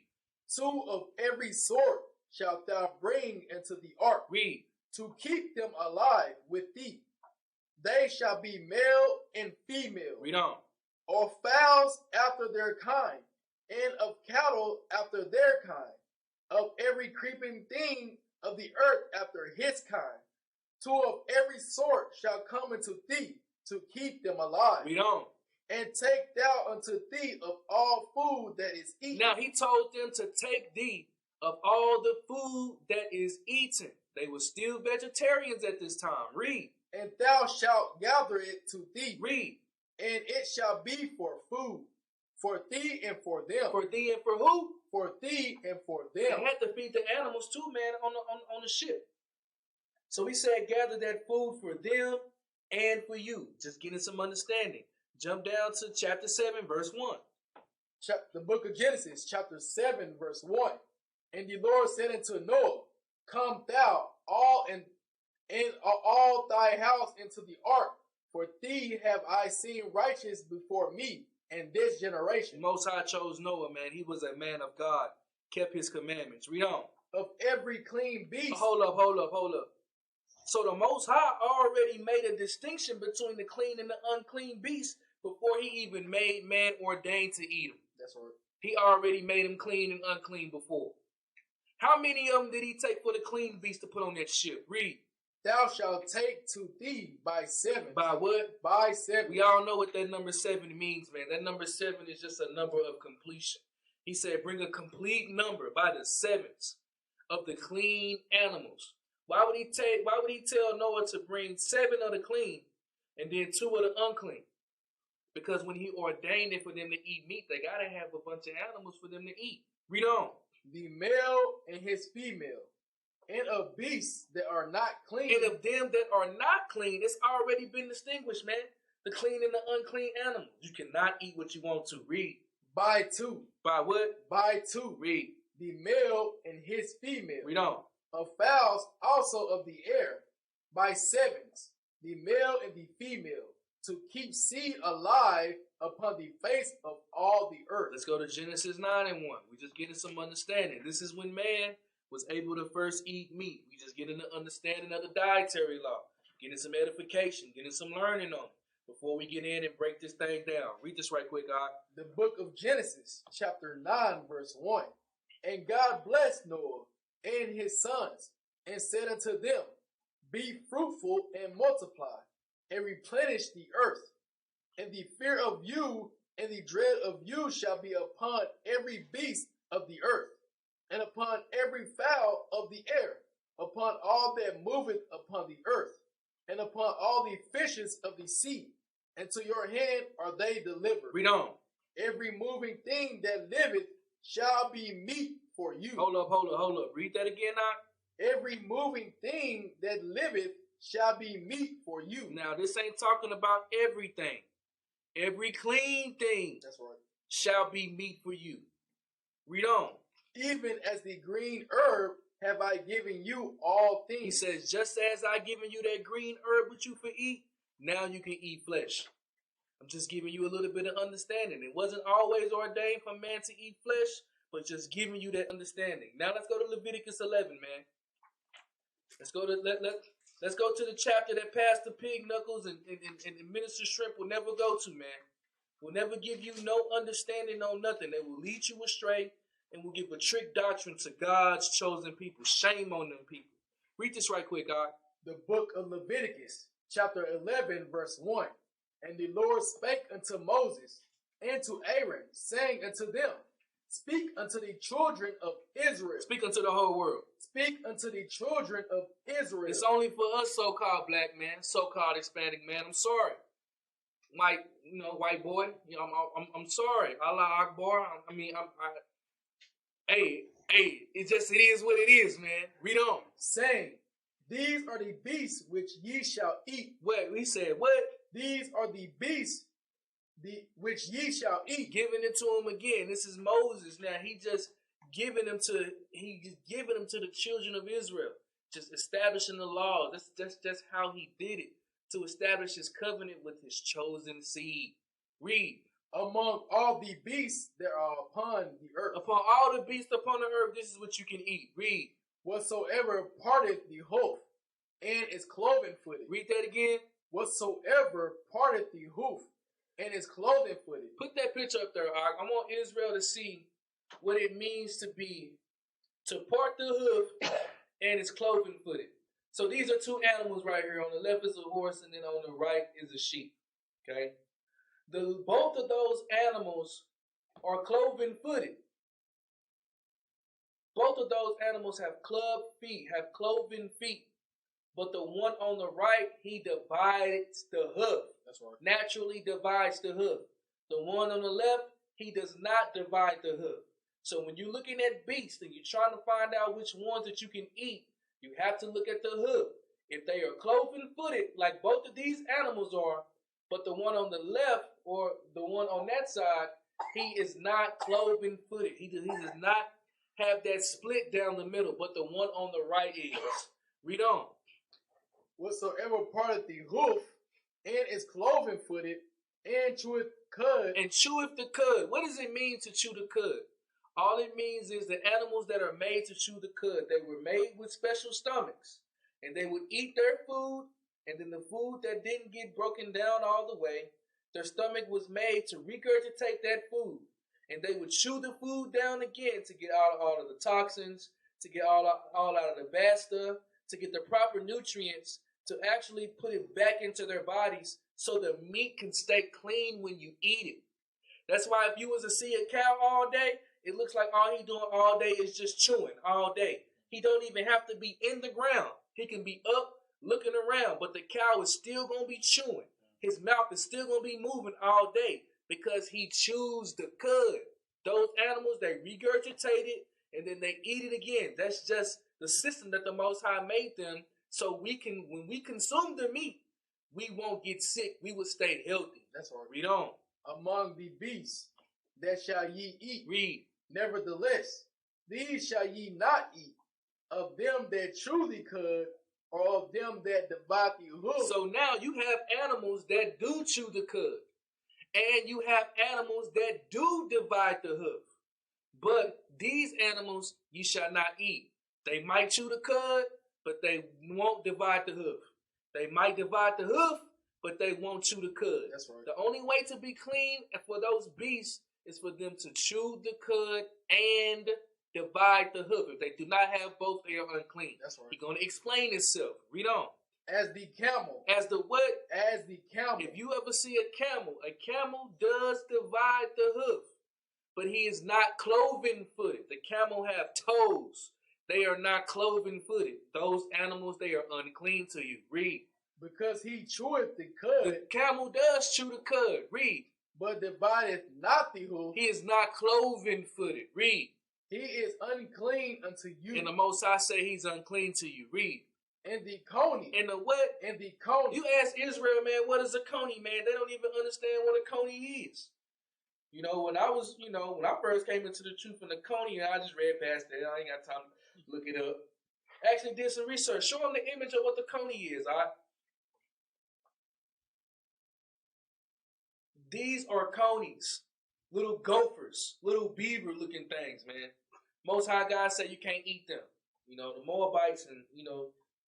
2 of every sort shalt thou bring into the ark. Read. To keep them alive with thee. They shall be male and female. Read on. Of fowls after their kind, and of cattle after their kind, of every creeping thing of the earth after his kind. 2 of every sort shall come into thee, to keep them alive. Read on. And take thou unto thee of all food that is eaten. Now he told them to take thee of all the food that is eaten. They were still vegetarians at this time. Read. And thou shalt gather it to thee. Read. And it shall be for food, for thee and for them. For thee and for who? For thee and for They them. had to feed the animals too, man, on the ship. So he said, gather that food for them and for you. Just getting some understanding. Jump down to chapter 7, verse 1. The book of Genesis, chapter 7, verse 1. And the Lord said unto Noah, Come thou, all and all thy house into the ark, for thee have I seen righteous before me in this generation. The Most High chose Noah, man. He was a man of God, kept his commandments. Read on. Of every clean beast. Hold up. So the Most High already made a distinction between the clean and the unclean beast before he even made man ordained to eat them. That's right. He already made them clean and unclean before. How many of them did he take for the clean beast to put on that ship? Read. Thou shalt take to thee by 7. By what? By 7. We all know what that number 7 means, man. That number 7 is just a number of completion. He said, bring a complete number by the 7s of the clean animals. Why would he tell Noah to bring 7 of the clean and then 2 of the unclean? Because when he ordained it for them to eat meat, they got to have a bunch of animals for them to eat. Read on. The male and his female, and of beasts that are not clean. And of them that are not clean, it's already been distinguished, man. The clean and the unclean animals. You cannot eat what you want to. Read. By 2. By what? By 2. Read. The male and his female. Read on. of fowls also of the air, by sevens, the male and the female, to keep seed alive upon the face of all the earth. Let's go to Genesis 9 and 1. We're just getting some understanding. This is when man was able to first eat meat. We just getting an understanding of the dietary law, getting some edification, getting some learning on it before we get in and break this thing down. Read this right quick, God. The book of Genesis, chapter 9, verse 1. And God blessed Noah and his sons, and said unto them, Be fruitful and multiply, and replenish the earth. And the fear of you and the dread of you shall be upon every beast of the earth, and upon every fowl of the air, upon all that moveth upon the earth, and upon all the fishes of the sea. And to your hand are they delivered. Read on. Every moving thing that liveth shall be meat for you. Hold up. Read that again now. Every moving thing that liveth shall be meat for you. Now, this ain't talking about everything. Every clean thing That's right. shall be meat for you. Read on. Even as the green herb have I given you all things. He says, just as I given you that green herb which you for eat, now you can eat flesh. I'm just giving you a little bit of understanding. It wasn't always ordained for man to eat flesh, but just giving you that understanding. Now let's go to Leviticus 11, man. Let's go to the chapter that Pastor Pig Knuckles and Minister Shrimp will never go to, man. Will never give you no understanding on nothing. They will lead you astray and will give a trick doctrine to God's chosen people. Shame on them people. Read this right quick, God. The book of Leviticus, chapter 11, verse 1. And the Lord spake unto Moses and to Aaron, saying unto them, Speak unto the children of Israel. Speak unto the whole world. Speak unto the children of Israel. It's only for us so-called black man, so-called Hispanic man. I'm sorry. White boy. I'm sorry. Allah Akbar. Hey, it is what it is, man. Read on. Saying, These are the beasts which ye shall eat. What? We said what? These are the beasts which ye shall eat. Giving it to him again. This is Moses. Now he just giving them to the children of Israel. Just establishing the law. That's just how he did it. To establish his covenant with his chosen seed. Read. Among all the beasts that are upon the earth. Upon all the beasts upon the earth, this is what you can eat. Read. Whatsoever parteth the hoof and is cloven footed. Read that again. Whatsoever parteth the hoof and is cloven footed. Put that picture up there. I want Israel to see what it means to part the hoof and is cloven footed. So these are two animals right here. On the left is a horse, and then on the right is a sheep. Okay? Both of those animals are cloven footed. Both of those animals have club feet, have cloven feet. But the one on the right, he divides the hoof. That's right. Naturally divides the hoof. The one on the left, he does not divide the hoof. So when you're looking at beasts and you're trying to find out which ones that you can eat, you have to look at the hoof. If they are cloven-footed, like both of these animals are, but the one on the left or the one on that side, he is not cloven-footed. He does not have that split down the middle, but the one on the right is. Read on. Whatsoever parteth the hoof and is cloven footed and cheweth cud. And cheweth the cud. What does it mean to chew the cud? All it means is the animals that are made to chew the cud, they were made with special stomachs. And they would eat their food, and then the food that didn't get broken down all the way, their stomach was made to regurgitate that food. And they would chew the food down again to get out all of the toxins, to get all out of the bad stuff, to get the proper nutrients, to actually put it back into their bodies so the meat can stay clean when you eat it. That's why if you was to see a cow all day, it looks like all he doing all day is just chewing all day. He don't even have to be in the ground. He can be up looking around, but the cow is still going to be chewing. His mouth is still going to be moving all day because he chews the cud. Those animals, they regurgitate it and then they eat it again. That's just the system that the Most High made them so we can, when we consume the meat, we won't get sick. We will stay healthy. That's right. Read on. Among the beasts that shall ye eat. Read. Nevertheless, these shall ye not eat. of them that truly could, or of them that divide the hoof. So now you have animals that do chew the cud, and you have animals that do divide the hoof. But these animals you shall not eat. They might chew the cud, but they won't divide the hoof. They might divide the hoof, but they won't chew the cud. That's right. The only way to be clean for those beasts is for them to chew the cud and divide the hoof. If they do not have both, they are unclean. That's right. He's going to explain himself. Read on. As the camel. As the what? As the camel. If you ever see a camel does divide the hoof, but he is not cloven-footed. The camel have toes. They are not cloven-footed. Those animals, they are unclean to you. Read. Because he cheweth the cud. The camel does chew the cud. Read. But divideth not the hoof. He is not cloven-footed. Read. He is unclean unto you. And the Most High say he's unclean to you. Read. And the coney. And the what? And the coney. You ask Israel, man, what is a coney, man? They don't even understand what a coney is. You know, when I first came into the truth in the coney, I just read past it. I ain't got time to look it up. Actually did some research. Show them the image of what the coney is, all right? These are conies. Little gophers, little beaver-looking things, man. Most High God say you can't eat them. You know, the Moabites and,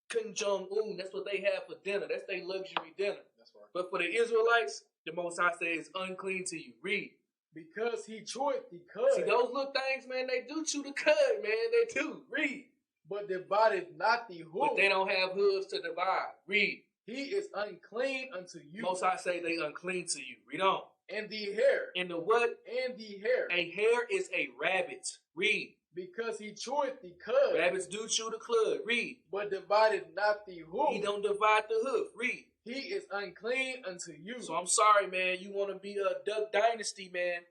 King Jong-un, that's what they have for dinner. That's their luxury dinner. That's right. But for the Israelites, the Most High say it's unclean to you. Read. Because he cheweth the cud. See, those little things, man, they do chew the cud, man. They do. Read. But divided not the hoof. But they don't have hooves to divide. Read. He is unclean unto you. Most High say they unclean to you. Read on. And the hair. And the what? And the hair. A hare is a rabbit. Read. Because he cheweth the cud. Rabbits do chew the cud. Read. But divided not the hoof. He don't divide the hoof. Read. He is unclean unto you. So I'm sorry, man. You want to be a Duck Dynasty, man.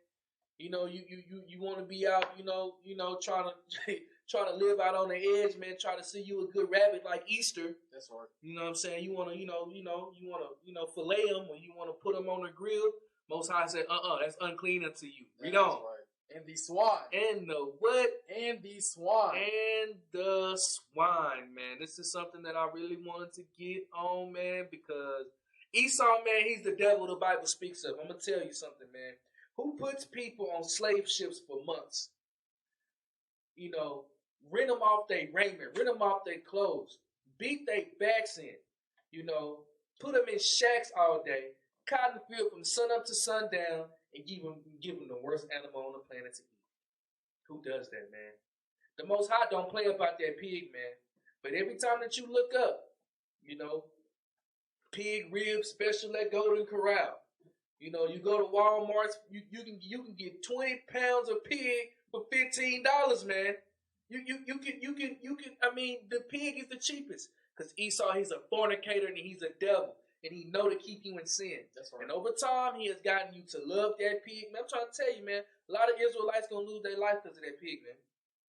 You want to be out, trying to live out on the edge, man. Try to see you a good rabbit like Easter. That's right. You know what I'm saying? You want to, fillet them or you want to put them on the grill. Most High said, that's unclean unto you. Read on. Right. And the swine. And the what? And the swine. And the swine, man. This is something that I really wanted to get on, man, because Esau, man, he's the devil the Bible speaks of. I'm going to tell you something, man. Who puts people on slave ships for months? Rent them off their raiment, rent them off their clothes, beat their backs in, put them in shacks all day, cotton field from sun up to sundown, and give them the worst animal on the planet to eat. Who does that, man? The Most High don't play about that pig, man. But every time that you look up, pig ribs special at Golden Corral. You go to Walmart, you can get 20 pounds of pig for $15, man. I mean, the pig is the cheapest. Because Esau, he's a fornicator and he's a devil. And he know to keep you in sin. That's right. And over time, he has gotten you to love that pig. Man, I'm trying to tell you, man, a lot of Israelites going to lose their life because of that pig, man.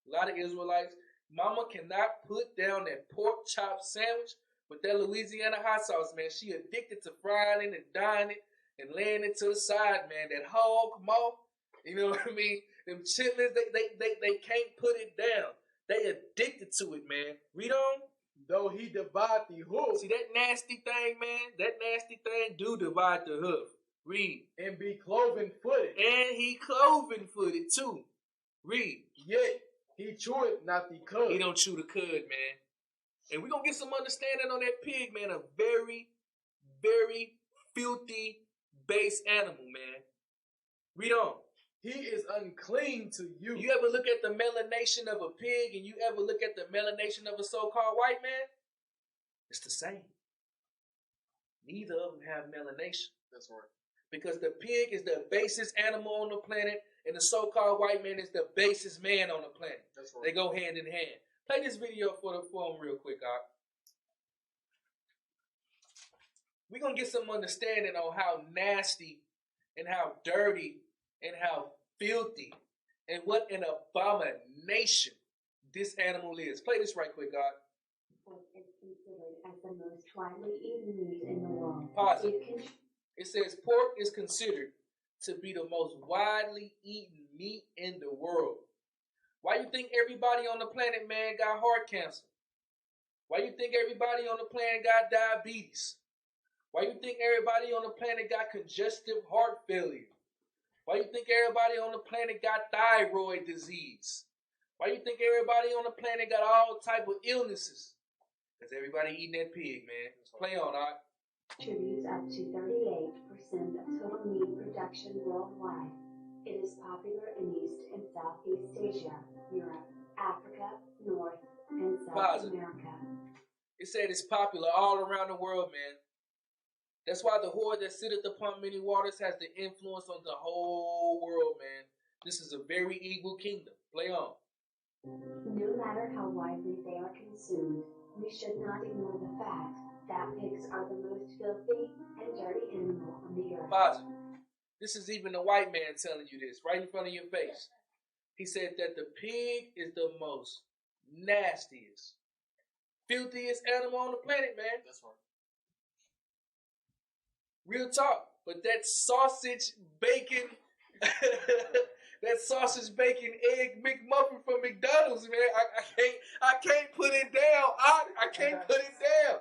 A lot of Israelites, mama cannot put down that pork chop sandwich with that Louisiana hot sauce, man. She addicted to frying it and dying it and laying it to the side, man. That hog maw, you know what I mean? Them chitlins, they can't put it down. They addicted to it, man. Read on. Though he divide the hoof. See, that nasty thing, man, that nasty thing do divide the hoof. Read. And be cloven-footed. And he cloven-footed, too. Read. Yet he cheweth not the cud. He don't chew the cud, man. And we're going to get some understanding on that pig, man. A very, very filthy base animal, man. Read on. He is unclean to you. You ever look at the melanation of a pig and you ever look at the melanation of a so-called white man? It's the same. Neither of them have melanation. That's right. Because the pig is the basest animal on the planet and the so-called white man is the basest man on the planet. That's right. They go hand in hand. Play this video for them real quick, Doc. We're going to get some understanding on how nasty and how dirty and how filthy and what an abomination this animal is. Play this right quick, God. Pork is considered as the most widely eaten meat in the world. Pause it. It says pork is considered to be the most widely eaten meat in the world. Why you think everybody on the planet, man, got heart cancer? Why you think everybody on the planet got diabetes? Why you think everybody on the planet got congestive heart failure? Why you think everybody on the planet got thyroid disease? Why you think everybody on the planet got all type of illnesses? Because everybody eating that pig, man. Play on, all right? Contributes up to 38% of total meat production worldwide. It is popular in East and Southeast Asia, Europe, Africa, North, and South America. It said it's popular all around the world, man. That's why the horde that sitteth upon many waters has the influence on the whole world, man. This is a very evil kingdom. Play on. No matter how widely they are consumed, we should not ignore the fact that pigs are the most filthy and dirty animal on the earth. Pause. This is even a white man telling you this right in front of your face. He said that the pig is the most nastiest, filthiest animal on the planet, man. That's right. Real talk. But that sausage, bacon, that sausage, bacon, egg McMuffin from McDonald's, man. I can't put it down. I can't put it down.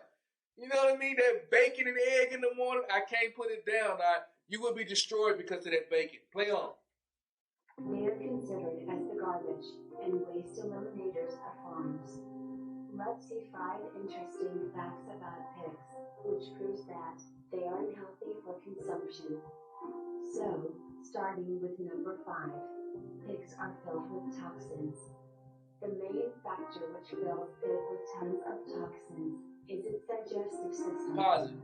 You know what I mean? That bacon and egg in the morning, I can't put it down. You will be destroyed because of that bacon. Play on. They are considered as the garbage and waste eliminators of farms. Let's see 5 interesting facts about pigs, which proves that they are unhealthy for consumption. So, starting with number 5, pigs are filled with toxins. The main factor which fills pig with tons of toxins is its digestive system. Positive.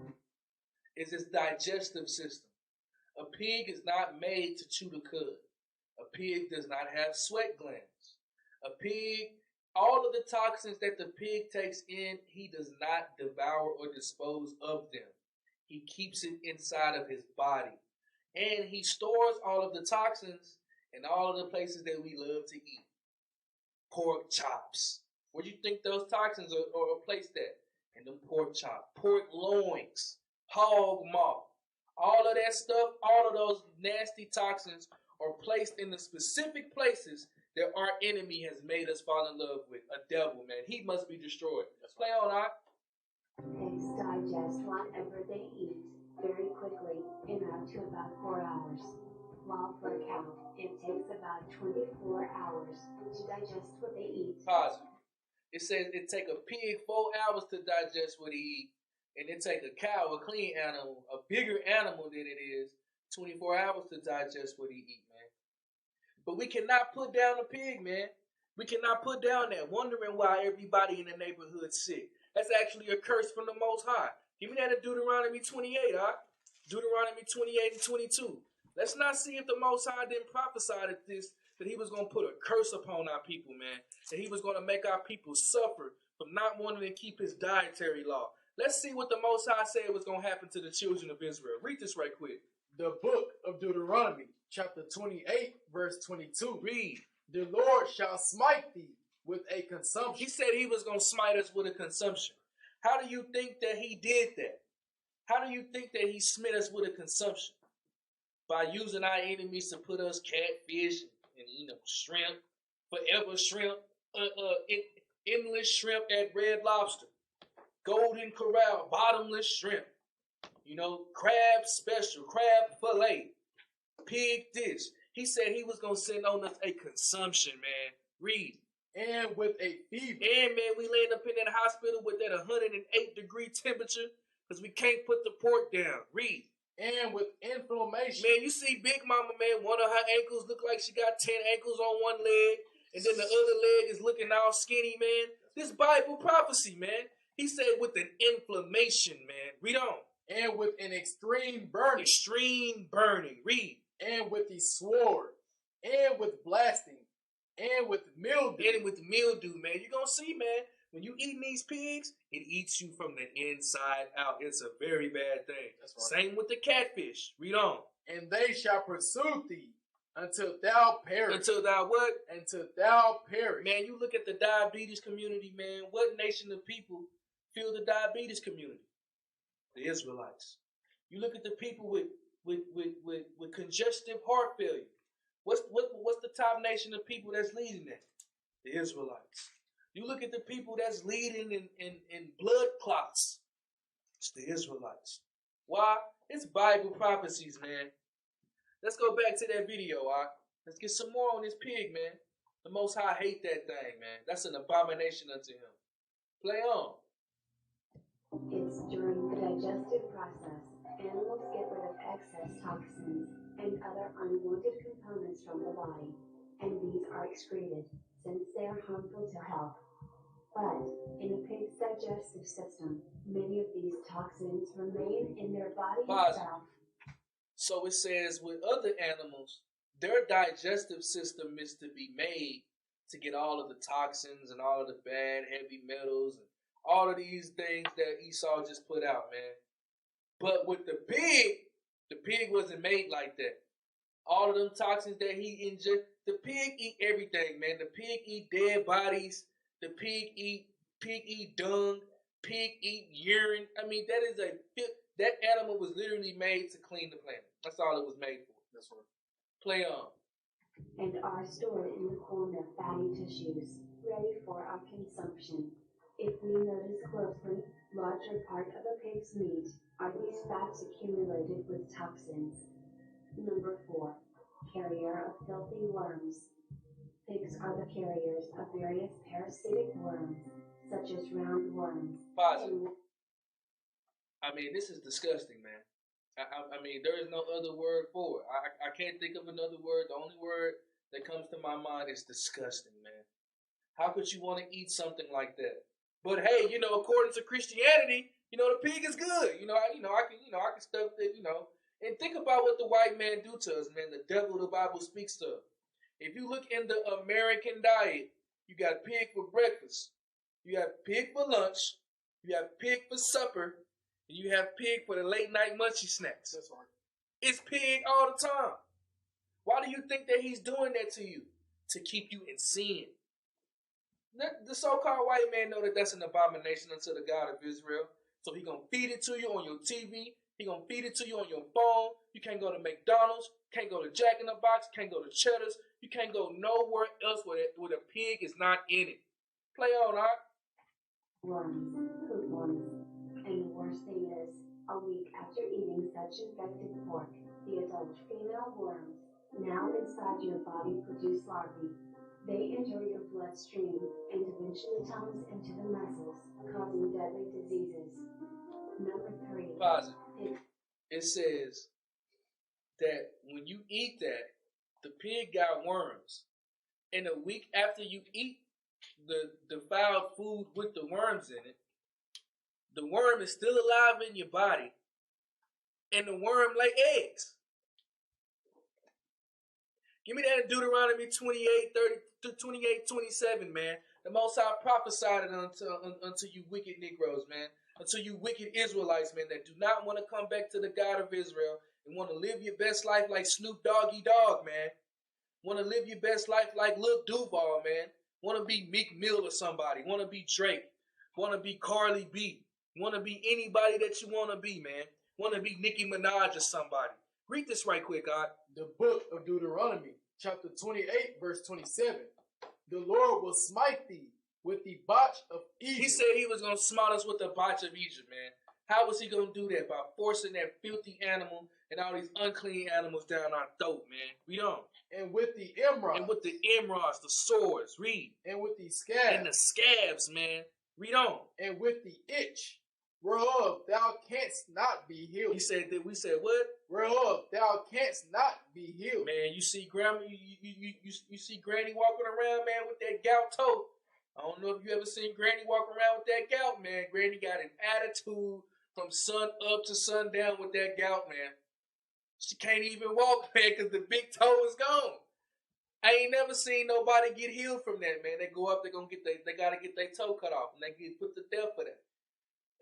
Is its digestive system. A pig is not made to chew the cud. A pig does not have sweat glands. A pig, all of the toxins that the pig takes in, he does not devour or dispose of them. He keeps it inside of his body. And he stores all of the toxins in all of the places that we love to eat. Pork chops. Where do you think those toxins are placed at? In them pork chops. Pork loins. Hog maw. All of that stuff, all of those nasty toxins are placed in the specific places that our enemy has made us fall in love with. A devil, man. He must be destroyed. Let's play on, all right? Pigs digest whatever they eat very quickly in up to about 4 hours. While for a cow, it takes about 24 hours to digest what they eat. Positive. It says it take a pig 4 hours to digest what he eat, and it take a cow, a clean animal, a bigger animal than it is, 24 hours to digest what he eat, man. But we cannot put down the pig, man. We cannot put down that, wondering why everybody in the neighborhood's sick. That's actually a curse from the Most High. Give me that in Deuteronomy 28, huh? Deuteronomy 28 and 22. Let's not see if the Most High didn't prophesy that he was going to put a curse upon our people, man. That he was going to make our people suffer from not wanting to keep his dietary law. Let's see what the Most High said was going to happen to the children of Israel. Read this right quick. The book of Deuteronomy, chapter 28, verse 22. Read. The Lord shall smite thee with a consumption. He said he was going to smite us with a consumption. How do you think that he did that? How do you think that he smit us with a consumption? By using our enemies to put us catfish and shrimp, forever shrimp, endless shrimp at Red Lobster, Golden Corral, bottomless shrimp, crab special, crab fillet, pig dish. He said he was going to send on us a consumption, man. Read. And with a fever. And, man, we laying up in that hospital with that 108-degree temperature because we can't put the pork down. Read. And with inflammation. Man, you see Big Mama, man, one of her ankles look like she got 10 ankles on one leg, and then the other leg is looking all skinny, man. This Bible prophecy, man. He said with an inflammation, man. Read on. And with an extreme burning. Extreme burning. Read. And with the sword. And with blasting. And with mildew. And with mildew, man. You're going to see, man. When you eating these pigs, it eats you from the inside out. It's a very bad thing. That's right. Same with the catfish. Read on. And they shall pursue thee until thou perish. Until thou what? Until thou perish. Man, you look at the diabetes community, man. What nation of people feel the diabetes community? The Israelites. You look at the people with congestive heart failure. What's the top nation of people that's leading that? The Israelites. You look at the people that's leading in blood clots. It's the Israelites. Why? It's Bible prophecies, man. Let's go back to that video, all right? Let's get some more on this pig, man. The Most High hate that thing, man. That's an abomination unto him. Play on. It's during the digestive process, animals get rid of excess toxins and other unwanted components from the body, and these are excreted since they are harmful to health. But in a pig's digestive system, many of these toxins remain in their body itself. So it says with other animals, their digestive system is to be made to get all of the toxins and all of the bad heavy metals and all of these things that Esau just put out, man. But with the pig wasn't made like that. All of them toxins that he ingest, the pig eat everything, man. The pig eat dead bodies. The pig eat dung. Pig eat urine. I mean, that animal was literally made to clean the planet. That's all it was made for. That's right. Play on. And are stored in the form of fatty tissues, ready for our consumption. If we notice closely, larger part of a pig's meat are these fats accumulated with toxins. Number 4. Carrier of filthy worms. Pigs are the carriers of various parasitic worms, such as roundworms. I mean, this is disgusting, man. I mean, there is no other word for it. I can't think of another word. The only word that comes to my mind is disgusting, man. How could you want to eat something like that? But hey, according to Christianity, the pig is good. I can stuff that, And think about what the white man do to us, man. The devil the Bible speaks to. If you look in the American diet, you got pig for breakfast, you have pig for lunch, you have pig for supper, and you have pig for the late night munchy snacks. That's right. It's pig all the time. Why do you think that he's doing that to you? To keep you in sin. The so-called white man know that that's an abomination unto the God of Israel. So he gonna feed it to you on your TV. He gonna feed it to you on your phone. You can't go to McDonald's. Can't go to Jack in the Box. Can't go to Cheddar's. You can't go nowhere else where the pig is not in it. Play on, all right? Worms, poop worms. And the worst thing is, a week after eating such infected pork, the adult female worms, now inside your body, produce larvae. They enter your bloodstream and eventually tumbles into the muscles, causing deadly diseases. Number 3. Pause it. It says that when you eat that, the pig got worms. And a week after you eat the defiled food with the worms in it, the worm is still alive in your body, and the worm lay eggs. Give me that in Deuteronomy 28:27, man. The Most High prophesied it unto you wicked Negroes, man. Unto you wicked Israelites, man, that do not want to come back to the God of Israel and want to live your best life like Snoop Doggy Dogg, man. Want to live your best life like Lil Duval, man. Want to be Meek Mill or somebody. Want to be Drake. Want to be Carly B. Want to be anybody that you want to be, man. Want to be Nicki Minaj or somebody. Read this right quick, God. The book of Deuteronomy, chapter 28, verse 27. The Lord will smite thee with the botch of Egypt. He said he was going to smite us with the botch of Egypt, man. How was he going to do that? By forcing that filthy animal and all these unclean animals down our throat, man. Read on. And with the emeralds. And with the emeralds, the swords. Read. And with the scabs. And the scabs, man. Read on. And with the itch, whereof thou canst not be healed. He said that. We said what? Whereof thou canst not be healed. Man, you see Grandma, you see Granny walking around, man, with that gout toe. I don't know if you ever seen Granny walk around with that gout, man. Granny got an attitude from sun up to sundown with that gout, man. She can't even walk, man, because the big toe is gone. I ain't never seen nobody get healed from that, man. They go up, they gotta get their toe cut off, and they get put to death for that.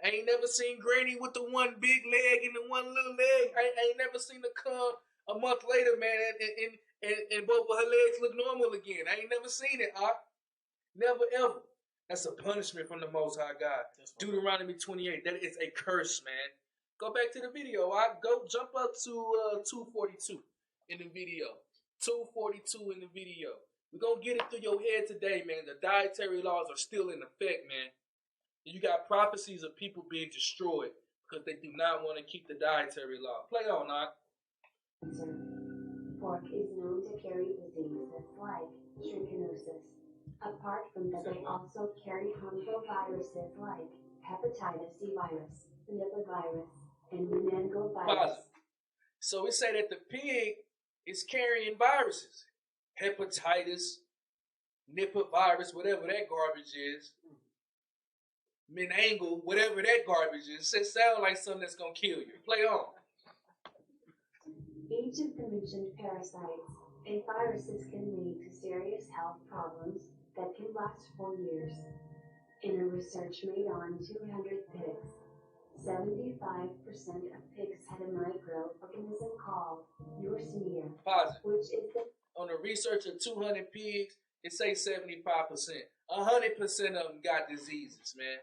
I ain't never seen Granny with the one big leg and the one little leg. I ain't never seen her come a month later, man, and both of her legs look normal again. I ain't never seen it, Never ever. That's a punishment from the Most High God. Deuteronomy 28. That is a curse, man. Go back to the video. Go jump up to 242 in the video. 242 in the video. We're going to get it through your head today, man. The dietary laws are still in effect, man. You got prophecies of people being destroyed because they do not want to keep the dietary law. Play on, Knock. Pork is known to carry diseases like trichinosis. Apart from that, they also carry harmful viruses like hepatitis C virus, Nipah virus, and meningovirus. So it say that the pig is carrying viruses. Hepatitis, Nipah virus, whatever that garbage is. Menangle, whatever that garbage is. It sounds like something that's going to kill you. Play on. Each of the mentioned parasites and viruses can lead to serious health problems that can last for years. In a research made on 200 pigs, 75% of pigs had a microorganism called Yersinia, which is the... On the research of 200 pigs, it say 75%. 100% of them got diseases, man.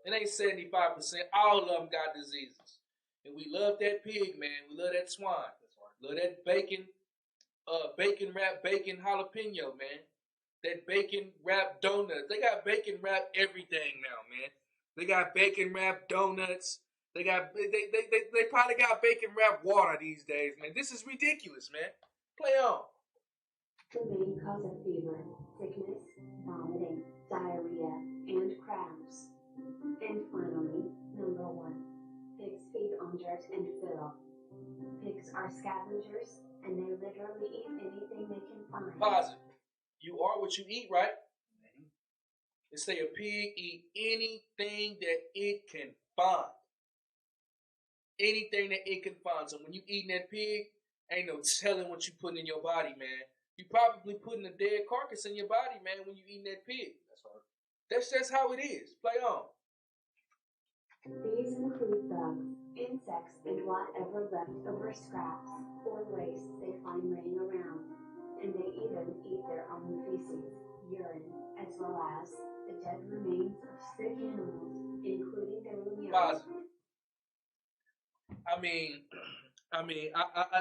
It ain't 75%. All of them got diseases. And we love that pig, man. We love that swine. Love that bacon wrap, bacon jalapeno, man. That bacon wrap donut. They got bacon wrap everything now, man. They got bacon wrap donuts. They probably got bacon wrap water these days, man. This is ridiculous, man. Play on. The main cause of fever, sickness, vomiting, diarrhea, and cramps. And finally, number 1, pigs feed on dirt and filth. Pigs are scavengers, and they literally eat anything they can find. Positive. You are what you eat, right? They say a pig eat anything that it can find. Anything that it can find. So when you eating that pig, ain't no telling what you putting in your body, man. You probably putting a dead carcass in your body, man, when you eating that pig. That's right. That's just how it is. Play on. These include bugs, insects, and whatever leftover scraps or waste they find laying around. And they even eat their own feces, urine, as well as the dead remains of sick animals, including their own young.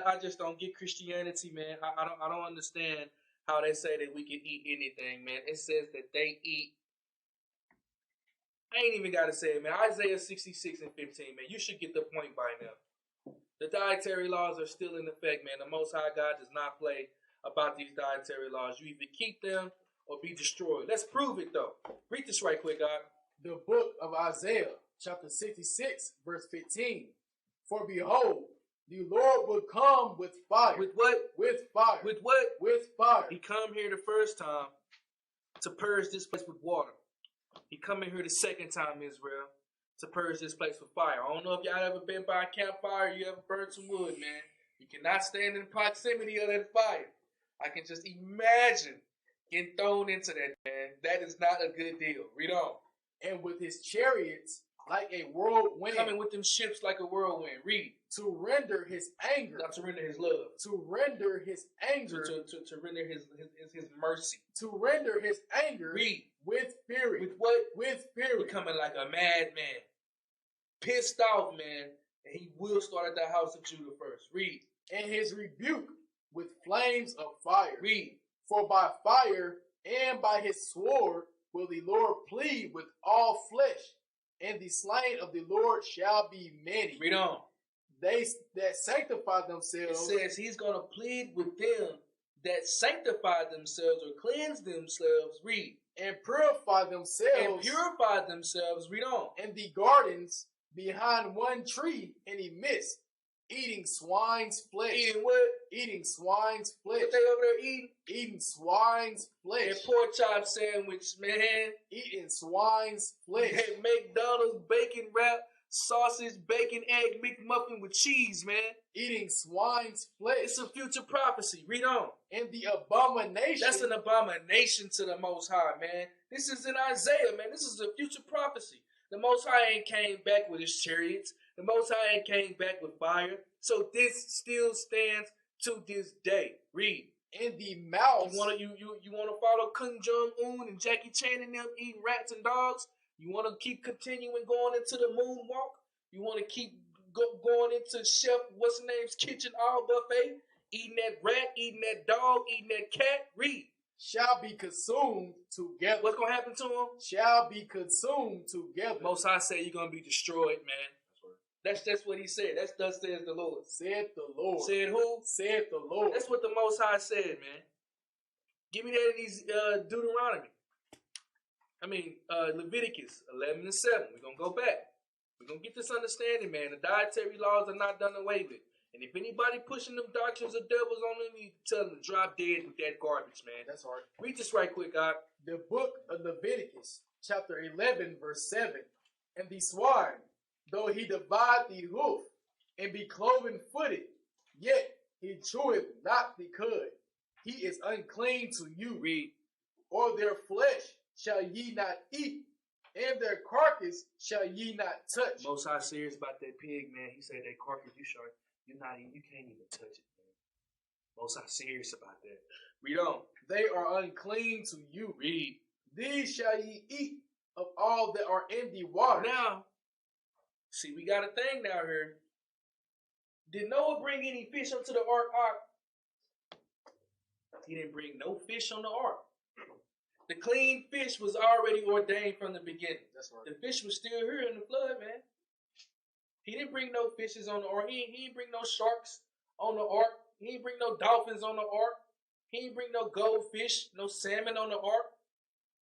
I just don't get Christianity, man. I don't understand how they say that we can eat anything, man. It says that they eat. I ain't even got to say it, man. Isaiah 66 and 15, man. You should get the point by now. The dietary laws are still in effect, man. The Most High God does not play about these dietary laws. You either keep them or be destroyed. Let's prove it, though. Read this right quick, God. The book of Isaiah, chapter 66, verse 15. For behold, the Lord will come with fire. With what? With fire. With what? With fire. He come here the first time to purge this place with water. He come in here the second time, Israel, to purge this place with fire. I don't know if y'all ever been by a campfire, you ever burned some wood, man. You cannot stand in proximity of that fire. I can just imagine getting thrown into that, man. That is not a good deal. Read on. And with his chariots like a whirlwind. Coming with them ships like a whirlwind. Read. To render his anger. Not to render his love. To render his anger. To render his mercy. To render his anger. Read. With fury. With what? With fury. Becoming like a madman. Pissed off, man. And he will start at the house of Judah first. Read. And his rebuke with flames of fire. Read. For by fire and by his sword will the Lord plead with all flesh, and the slain of the Lord shall be many. Read on. They that sanctify themselves. It says he's going to plead with them that sanctify themselves or cleanse themselves. Read. And purify themselves. And purify themselves. Read on. In the gardens behind one tree in the midst, eating swine's flesh. Eating what? Eating swine's flesh. What they over there eating? Eating swine's flesh. And pork chop sandwich, man. Eating swine's flesh. And McDonald's bacon wrap, sausage, bacon, egg, McMuffin with cheese, man. Eating swine's flesh. It's a future prophecy. Read on. And the abomination. That's an abomination to the Most High, man. This is in Isaiah, man. This is a future prophecy. The Most High ain't came back with his chariots. The Most High ain't came back with fire. So this still stands to this day. Read. In the mouth. You wanna follow Kung Jong-un and Jackie Chan and them eating rats and dogs? You wanna keep continuing going into the moonwalk? You wanna keep going into Chef what's his name's kitchen all buffet? Eating that rat, eating that dog, eating that cat? Read. shall be consumed together. What's going to happen to them? Shall be consumed together. Most High say you're going to be destroyed, man. That's what he said. That's thus says the Lord. Said the Lord. Said who? Said the Lord. That's what the Most High said, man. Give me that in these Deuteronomy. Leviticus 11 and 7. We're going to go back. We're going to get this understanding, man. The dietary laws are not done away with. And if anybody pushing them doctrines of devils on them, you tell them to drop dead with that garbage, man. That's hard. Read this right quick, God. The book of Leviticus, chapter 11, verse 7. And the swine, though he divide the hoof, and be cloven-footed, yet he cheweth not the cud. He is unclean to you. Read. Or their flesh shall ye not eat, and their carcass shall ye not touch. Most High serious about that pig, man. He said that carcass you can't even touch it, man. Most High serious about that. Read on. They are unclean to you. Read. These shall ye eat of all that are in the water. Now, see, we got a thing down here. Did Noah bring any fish onto the ark? He didn't bring no fish on the ark. The clean fish was already ordained from the beginning. That's right. The fish was still here in the flood, man. He didn't bring no fishes on the ark. He didn't bring no sharks on the ark. He didn't bring no dolphins on the ark. He didn't bring no goldfish, no salmon on the ark.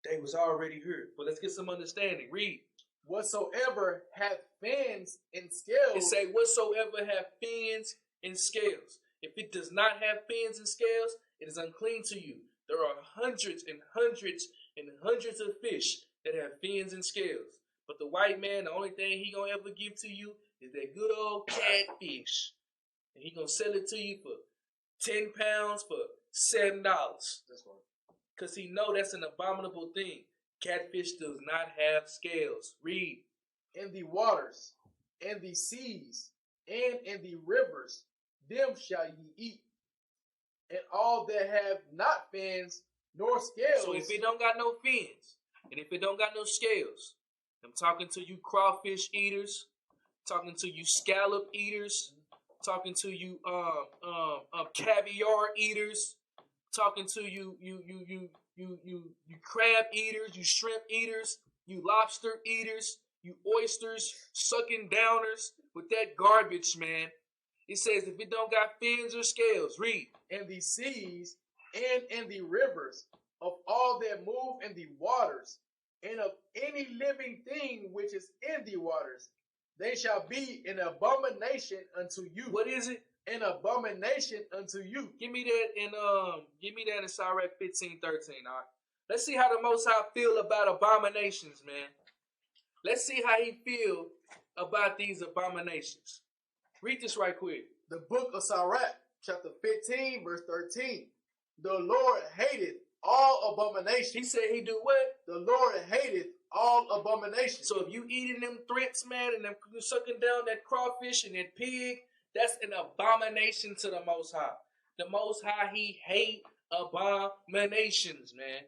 They was already here. But let's get some understanding. Read. Whatsoever hath fins and scales. It say, whatsoever have fins and scales. If it does not have fins and scales, it is unclean to you. There are hundreds and hundreds and hundreds of fish that have fins and scales. But the white man, the only thing he gonna ever give to you is that good old catfish. And he gonna sell it to you for 10 pounds for $7. That's right. Because he know that's an abominable thing. Catfish does not have scales. Read. In the waters, and the seas, and in the rivers, them shall ye eat. And all that have not fins nor scales. So if it don't got no fins, and if it don't got no scales, I'm talking to you crawfish eaters, talking to you scallop eaters, talking to you caviar eaters, talking to you crab eaters, you shrimp eaters, you lobster eaters, you oysters, sucking downers with that garbage, man. It says if it don't got fins or scales, read. In the seas and in the rivers, of all that move in the waters, and of any living thing which is in the waters, they shall be an abomination unto you. What is it? An abomination unto you. Give me that in Sirach 15:13. All right. Let's see how the Most High feel about abominations, man. Let's see how he feel about these abominations. Read this right quick. The book of Sirach, chapter 15, verse 13. The Lord hateth all abominations. He said he do what? The Lord hateth all abominations. So if you eating them threats, man, and them sucking down that crawfish and that pig, that's an abomination to the Most High. The Most High, he hate abominations, man.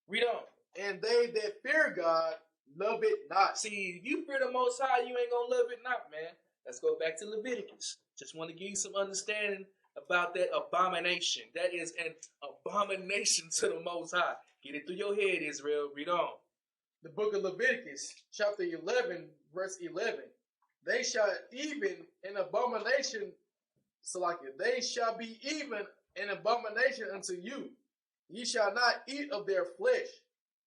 Read on. And they that fear God love it not. See, if you fear the Most High, you ain't gonna love it not, man. Let's go back to Leviticus. Just want to give you some understanding about that abomination. That is an abomination to the Most High. Get it through your head, Israel. Read on. The book of Leviticus, chapter 11, verse 11. They shall even an abomination, they shall be even an abomination unto you. Ye shall not eat of their flesh,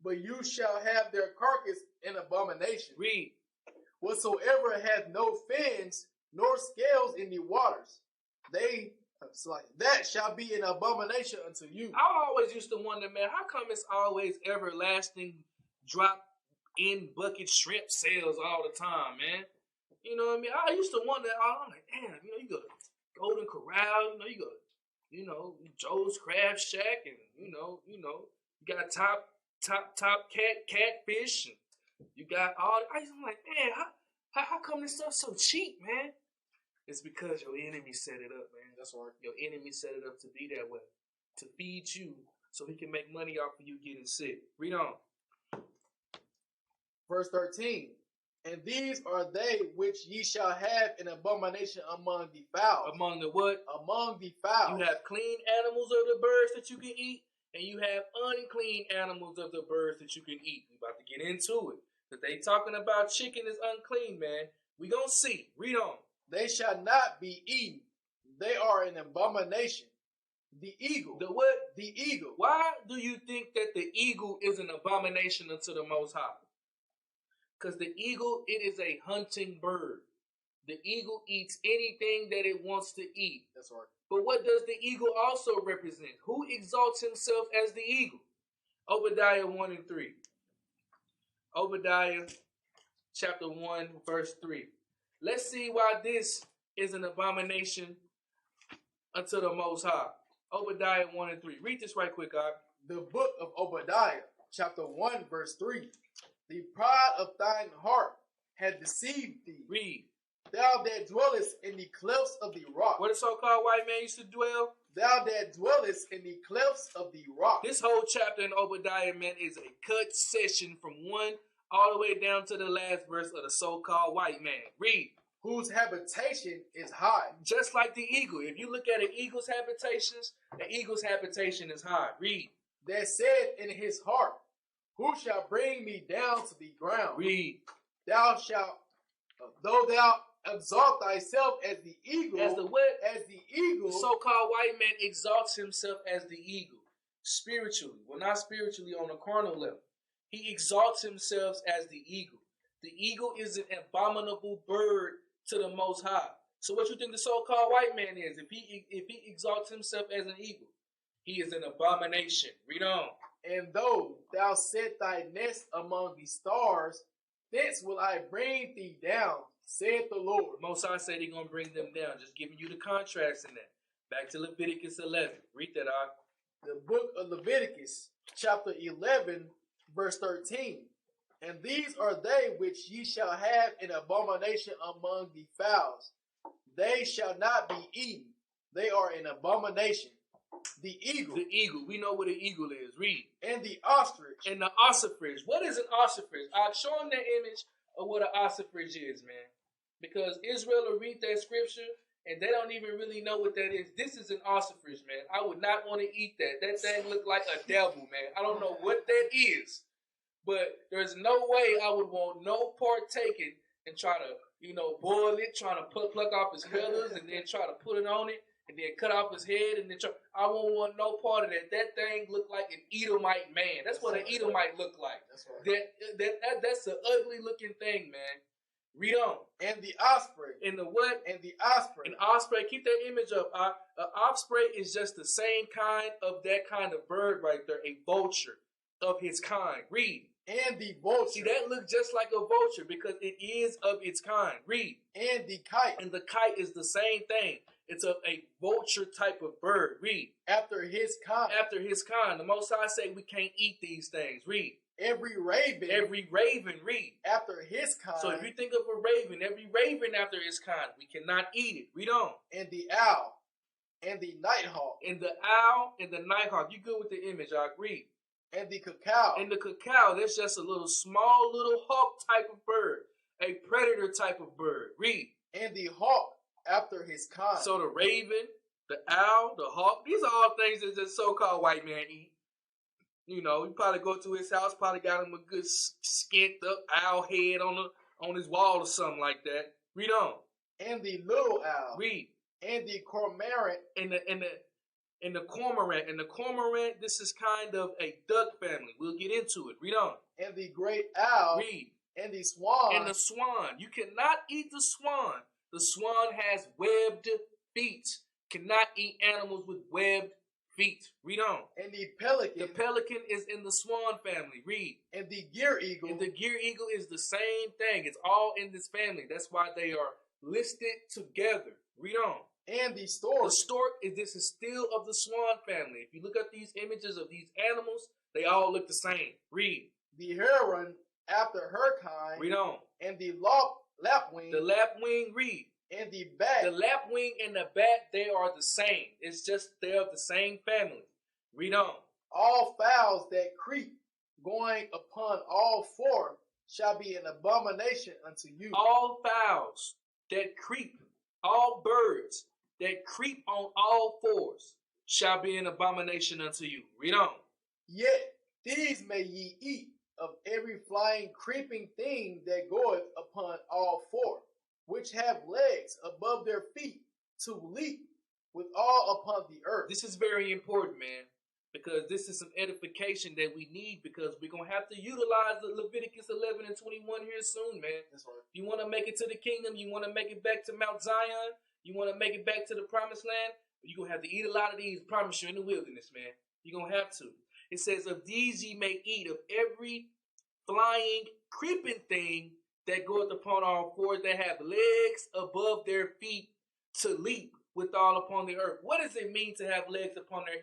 but you shall have their carcass an abomination. Read. Whatsoever hath no fins nor scales in the waters, that shall be an abomination unto you. I always used to wonder, man, how come it's always everlasting drop in bucket shrimp sales all the time, man? You know what I mean? I used to wonder, I'm like, damn, you go to Golden Corral, you go to, Joe's Crab Shack, and, you got top catfish, and you got all, I'm like, man, how come this stuff's so cheap, man? It's because your enemy set it up, man. That's right. Your enemy set it up to be that way, to feed you so he can make money off of you getting sick. Read on. Verse 13. And these are they which ye shall have an abomination among the fowls. Among the what? Among the fowls. You have clean animals or the birds that you can eat, And you have unclean animals of the birds that you can eat. We about to get into it. Because they talking about chicken is unclean, man. We gonna see. Read on. They shall not be eaten. They are an abomination. The eagle. The what? The eagle. Why do you think that the eagle is an abomination unto the Most High? Because the eagle, it is a hunting bird. The eagle eats anything that it wants to eat. That's right. But what does the eagle also represent? Who exalts himself as the eagle? Obadiah 1 and 3. Obadiah chapter 1 verse 3. Let's see why this is an abomination unto the Most High. Obadiah 1 and 3. Read this right quick, God. The book of Obadiah, chapter 1, verse 3. The pride of thine heart hath deceived thee. Read. Thou that dwellest in the clefts of the rock. Where the so-called white man used to dwell? Thou that dwellest in the clefts of the rock. This whole chapter in Obadiah, man, is a cut session from 1 all the way down to the last verse of the so-called white man. Read. Whose habitation is high. Just like the eagle. If you look at an eagle's habitations, the eagle's habitation is high. Read. That said in his heart, who shall bring me down to the ground? Read. Thou shalt, though thou exalt thyself as the eagle. As the what? As the eagle. The so-called white man exalts himself as the eagle. Spiritually. Well, not spiritually, on a carnal level. He exalts himself as the eagle. The eagle is an abominable bird to the Most High. So what you think the so-called white man is? If he exalts himself as an eagle, he is an abomination. Read on. And though thou set thy nest among the stars, thence will I bring thee down, saith the Lord. Most High said he's going to bring them down. Just giving you the contrast in that. Back to Leviticus 11. Read that out. The book of Leviticus, chapter 11, verse 13. And these are they which ye shall have an abomination among the fowls. They shall not be eaten. They are an abomination. The eagle. The eagle. We know what an eagle is. Read. And the ostrich. And the ossifrage. What is an ossifrage? I'll show them that image of what an ossifrage is, man. Because Israel will read that scripture and they don't even really know what that is. This is an ossifrage, man. I would not want to eat that. That thing look like a devil, man. I don't know what that is. But there's no way I would want no part taken and try to, boil it, trying to pluck off his feathers and then try to put it on it and then cut off his head and then I won't want no part of that. That thing looked like an Edomite man. That's what an Edomite looked like. That's right. That's an ugly looking thing, man. Read on. And the osprey. And the what? And the osprey. An osprey. Keep that image up. An osprey is just the same kind of that kind of bird right there. A vulture of his kind. Read. And the vulture. See, that looks just like a vulture because it is of its kind. Read. And the kite. And the kite is the same thing. It's a vulture type of bird. Read. After his kind. After his kind. The Most High say we can't eat these things. Read. Every raven. Every raven. Read. After his kind. So if you think of a raven, every raven after his kind, we cannot eat it. Read on. And the owl. And the nighthawk. And the owl and the nighthawk. You good with the image, I agree. And the cacao. And the cacao, that's just a little small little hawk type of bird. A predator type of bird. Read. And the hawk after his kind. So the raven, the owl, the hawk, these are all things that the so-called white man eat. You probably go to his house, probably got him a good skint up owl head on his wall or something like that. Read on. And the little owl. Read. And the cormorant. And the cormorant. And the cormorant, this is kind of a duck family. We'll get into it. Read on. And the great owl. Read. And the swan. And the swan. You cannot eat the swan. The swan has webbed feet. Cannot eat animals with webbed feet. Read on. And the pelican. The pelican is in the swan family. Read. And the gear eagle. And the gear eagle is the same thing. It's all in this family. That's why they are listed together. Read on. And the stork. The stork this is still of the swan family. If you look at these images of these animals, they all look the same. Read. The heron after her kind. Read on. And the lapwing. The lapwing. Read. And the bat. The lapwing and the bat, they are the same. It's just they're of the same family. Read on. All fowls that creep, going upon all four, shall be an abomination unto you. All fowls that creep, all birds that creep on all fours shall be an abomination unto you. Read on. Yet these may ye eat of every flying creeping thing that goeth upon all four, which have legs above their feet to leap with all upon the earth. This is very important, man, because this is some edification that we need, because we're going to have to utilize the Leviticus 11 and 21 here soon, man. That's right. You want to make it to the kingdom, you want to make it back to Mount Zion, you want to make it back to the promised land, you're going to have to eat a lot of these, promise you, in the wilderness, man. You're going to have to. It says, of these ye may eat of every flying, creeping thing that goeth upon all fours, that have legs above their feet to leap with all upon the earth. What does it mean to have legs upon their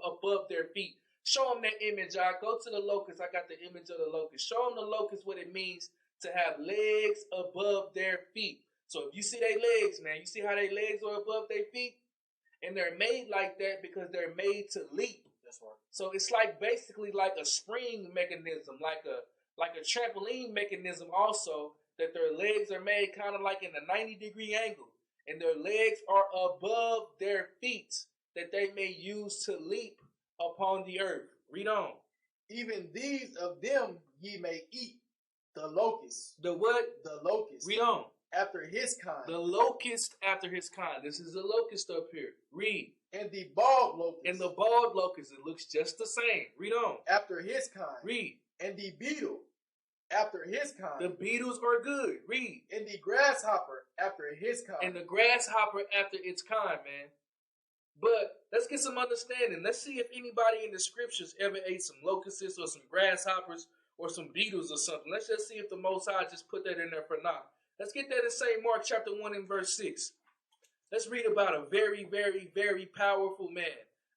above their feet? Show them that image. I go to the locust. I got the image of the locust. Show them the locust, what it means to have legs above their feet. So if you see their legs, man, you see how their legs are above their feet? And they're made like that because they're made to leap. That's right. So it's like basically like a spring mechanism, like a trampoline mechanism also, that their legs are made kind of like in a 90-degree angle. And their legs are above their feet, that they may use to leap upon the earth. Read on. Even these of them ye may eat, the locust. The what? The locust. Read on. After his kind. The locust after his kind. This is the locust up here. Read. And the bald locust. And the bald locust, it looks just the same. Read on. After his kind. Read. And the beetle after his kind. The beetles are good. Read. And the grasshopper after his kind. And the grasshopper after its kind, man. But let's get some understanding. Let's see if anybody in the scriptures ever ate some locusts or some grasshoppers or some beetles or something. Let's just see if the Most High just put that in there for now. Let's get that in St. Mark chapter 1 and verse 6. Let's read about a very, very, very powerful man.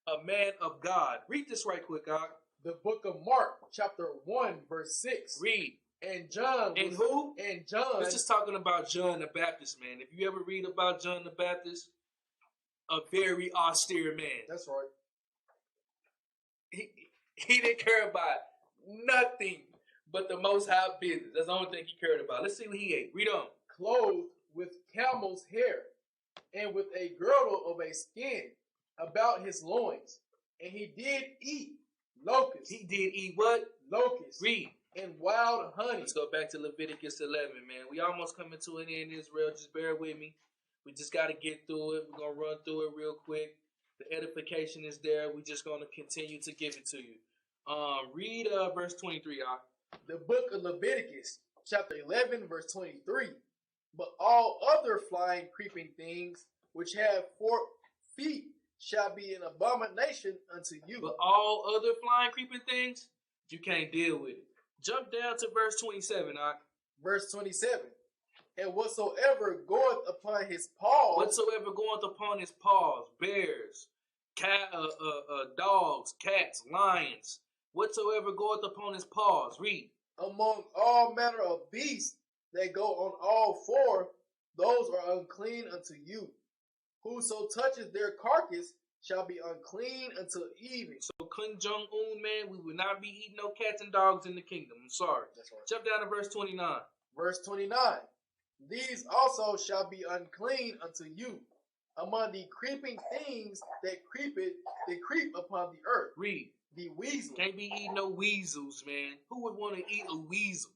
A man of God. Read this right quick, God. The book of Mark chapter 1 verse 6. Read. And John. And who? And John. Let's just talking about John the Baptist, man. If you ever read about John the Baptist, a very austere man. That's right. He didn't care about nothing but the Most High business. That's the only thing he cared about. Let's see what he ate. Read on. Clothed with camel's hair, and with a girdle of a skin about his loins. And he did eat locusts. He did eat what? Locusts. Read. And wild honey. Let's go back to Leviticus 11, man. We almost coming to an end, Israel. Just bear with me. We just got to get through it. We're going to run through it real quick. The edification is there. We're just going to continue to give it to you. Read verse 23, y'all. The book of Leviticus, chapter 11, verse 23. But all other flying, creeping things which have 4 feet shall be an abomination unto you. But all other flying, creeping things, you can't deal with it. Jump down to verse 27, all right? Verse 27. And whatsoever goeth upon his paws. Whatsoever goeth upon his paws, bears, dogs, cats, lions. Whatsoever goeth upon his paws. Read. Among all manner of beasts that go on all 4, those are unclean unto you. Whoso touches their carcass shall be unclean until evening. So Kim Jong-un, man, we will not be eating no cats and dogs in the kingdom. I'm sorry. That's right. Jump down to verse 29. Verse 29. These also shall be unclean unto you, among the creeping things that creep upon the earth. Read. The weasel. Can't be eating no weasels, man. Who would want to eat a weasel?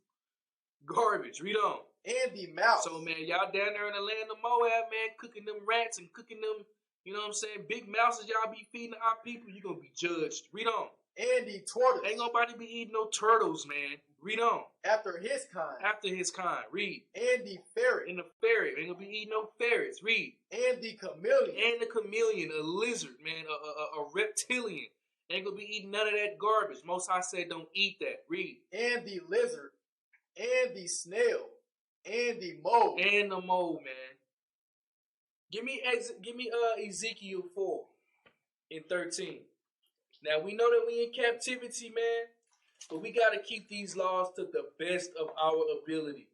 Garbage. Read on. And the mouse. So, man, y'all down there in the land of Moab, man, cooking them rats and cooking them, you know what I'm saying, big mouses y'all be feeding our people, you're going to be judged. Read on. And the tortoise. Ain't nobody be eating no turtles, man. Read on. After his kind. After his kind. Read. And the ferret. And the ferret. Ain't gonna be eating no ferrets. Read. And the chameleon. And the chameleon, a lizard, man, a reptilian. Ain't gonna be eating none of that garbage. Most High said don't eat that. Read. And the lizard. And the snail. And the mole. And the mole, man. Give me Ezekiel 4 and 13. Now we know that we in captivity, man, but we gotta keep these laws to the best of our ability.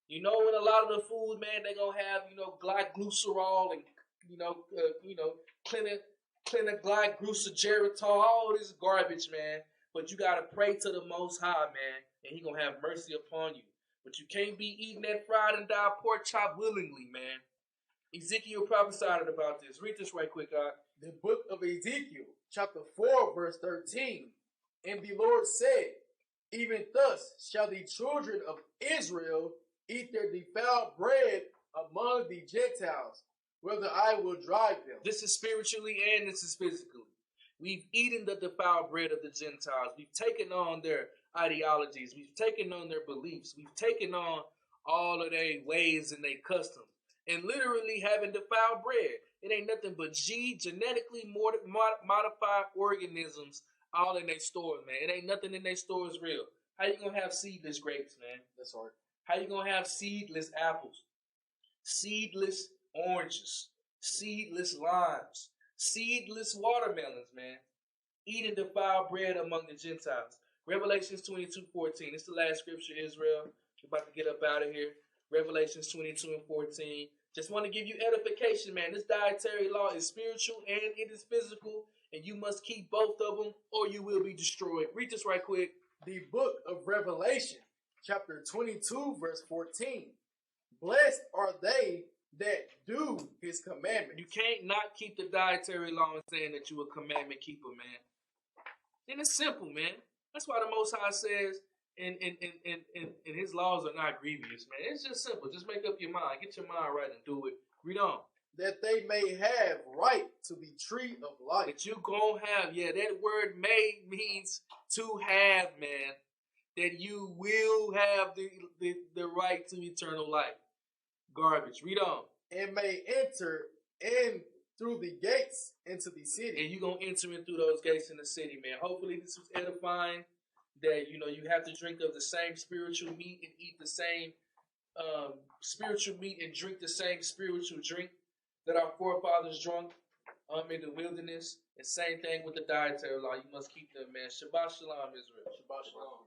You know, in a lot of the food, man, they gonna have, glyglycerol and clinoglygeritol, all this garbage, man. But you gotta pray to the Most High, man, and He gonna have mercy upon you. But you can't be eating that fried and dyed pork chop willingly, man. Ezekiel prophesied about this. Read this right quick, God. The book of Ezekiel, chapter 4, verse 13. And the Lord said, even thus shall the children of Israel eat their defiled bread among the Gentiles, whether I will drive them. This is spiritually and this is physically. We've eaten the defiled bread of the Gentiles. We've taken on their ideologies. We've taken on their beliefs. We've taken on all of their ways and their customs. And literally having defiled bread. It ain't nothing but genetically modified organisms all in their stores, man. It ain't nothing in their stores real. How you gonna have seedless grapes, man? That's right. How you gonna have seedless apples, seedless oranges, seedless limes, seedless watermelons, man? Eating defiled bread among the Gentiles. Revelations 22:14. It's the last scripture, Israel. We're about to get up out of here. Revelations 22 and 14. Just want to give you edification, man. This dietary law is spiritual and it is physical, and you must keep both of them or you will be destroyed. Read this right quick. The book of Revelation, chapter 22, verse 14. Blessed are they that do his commandments. You can't not keep the dietary law and saying that you a commandment keeper, man. And it's simple, man. That's why the Most High says, and his laws are not grievous, man. It's just simple. Just make up your mind. Get your mind right and do it. Read on. That they may have right to the tree of life. That you gonna have, yeah, that word may means to have, man. That you will have the right to eternal life. Garbage. Read on. And may enter in through the gates into the city. And you're going to enter in through those gates in the city, man. Hopefully this was edifying. That, you know, you have to drink of the same spiritual meat and eat the same spiritual meat and drink the same spiritual drink that our forefathers drank in the wilderness. And same thing with the dietary law. You must keep them, man. Shabbat shalom, Israel. Shabbat shalom.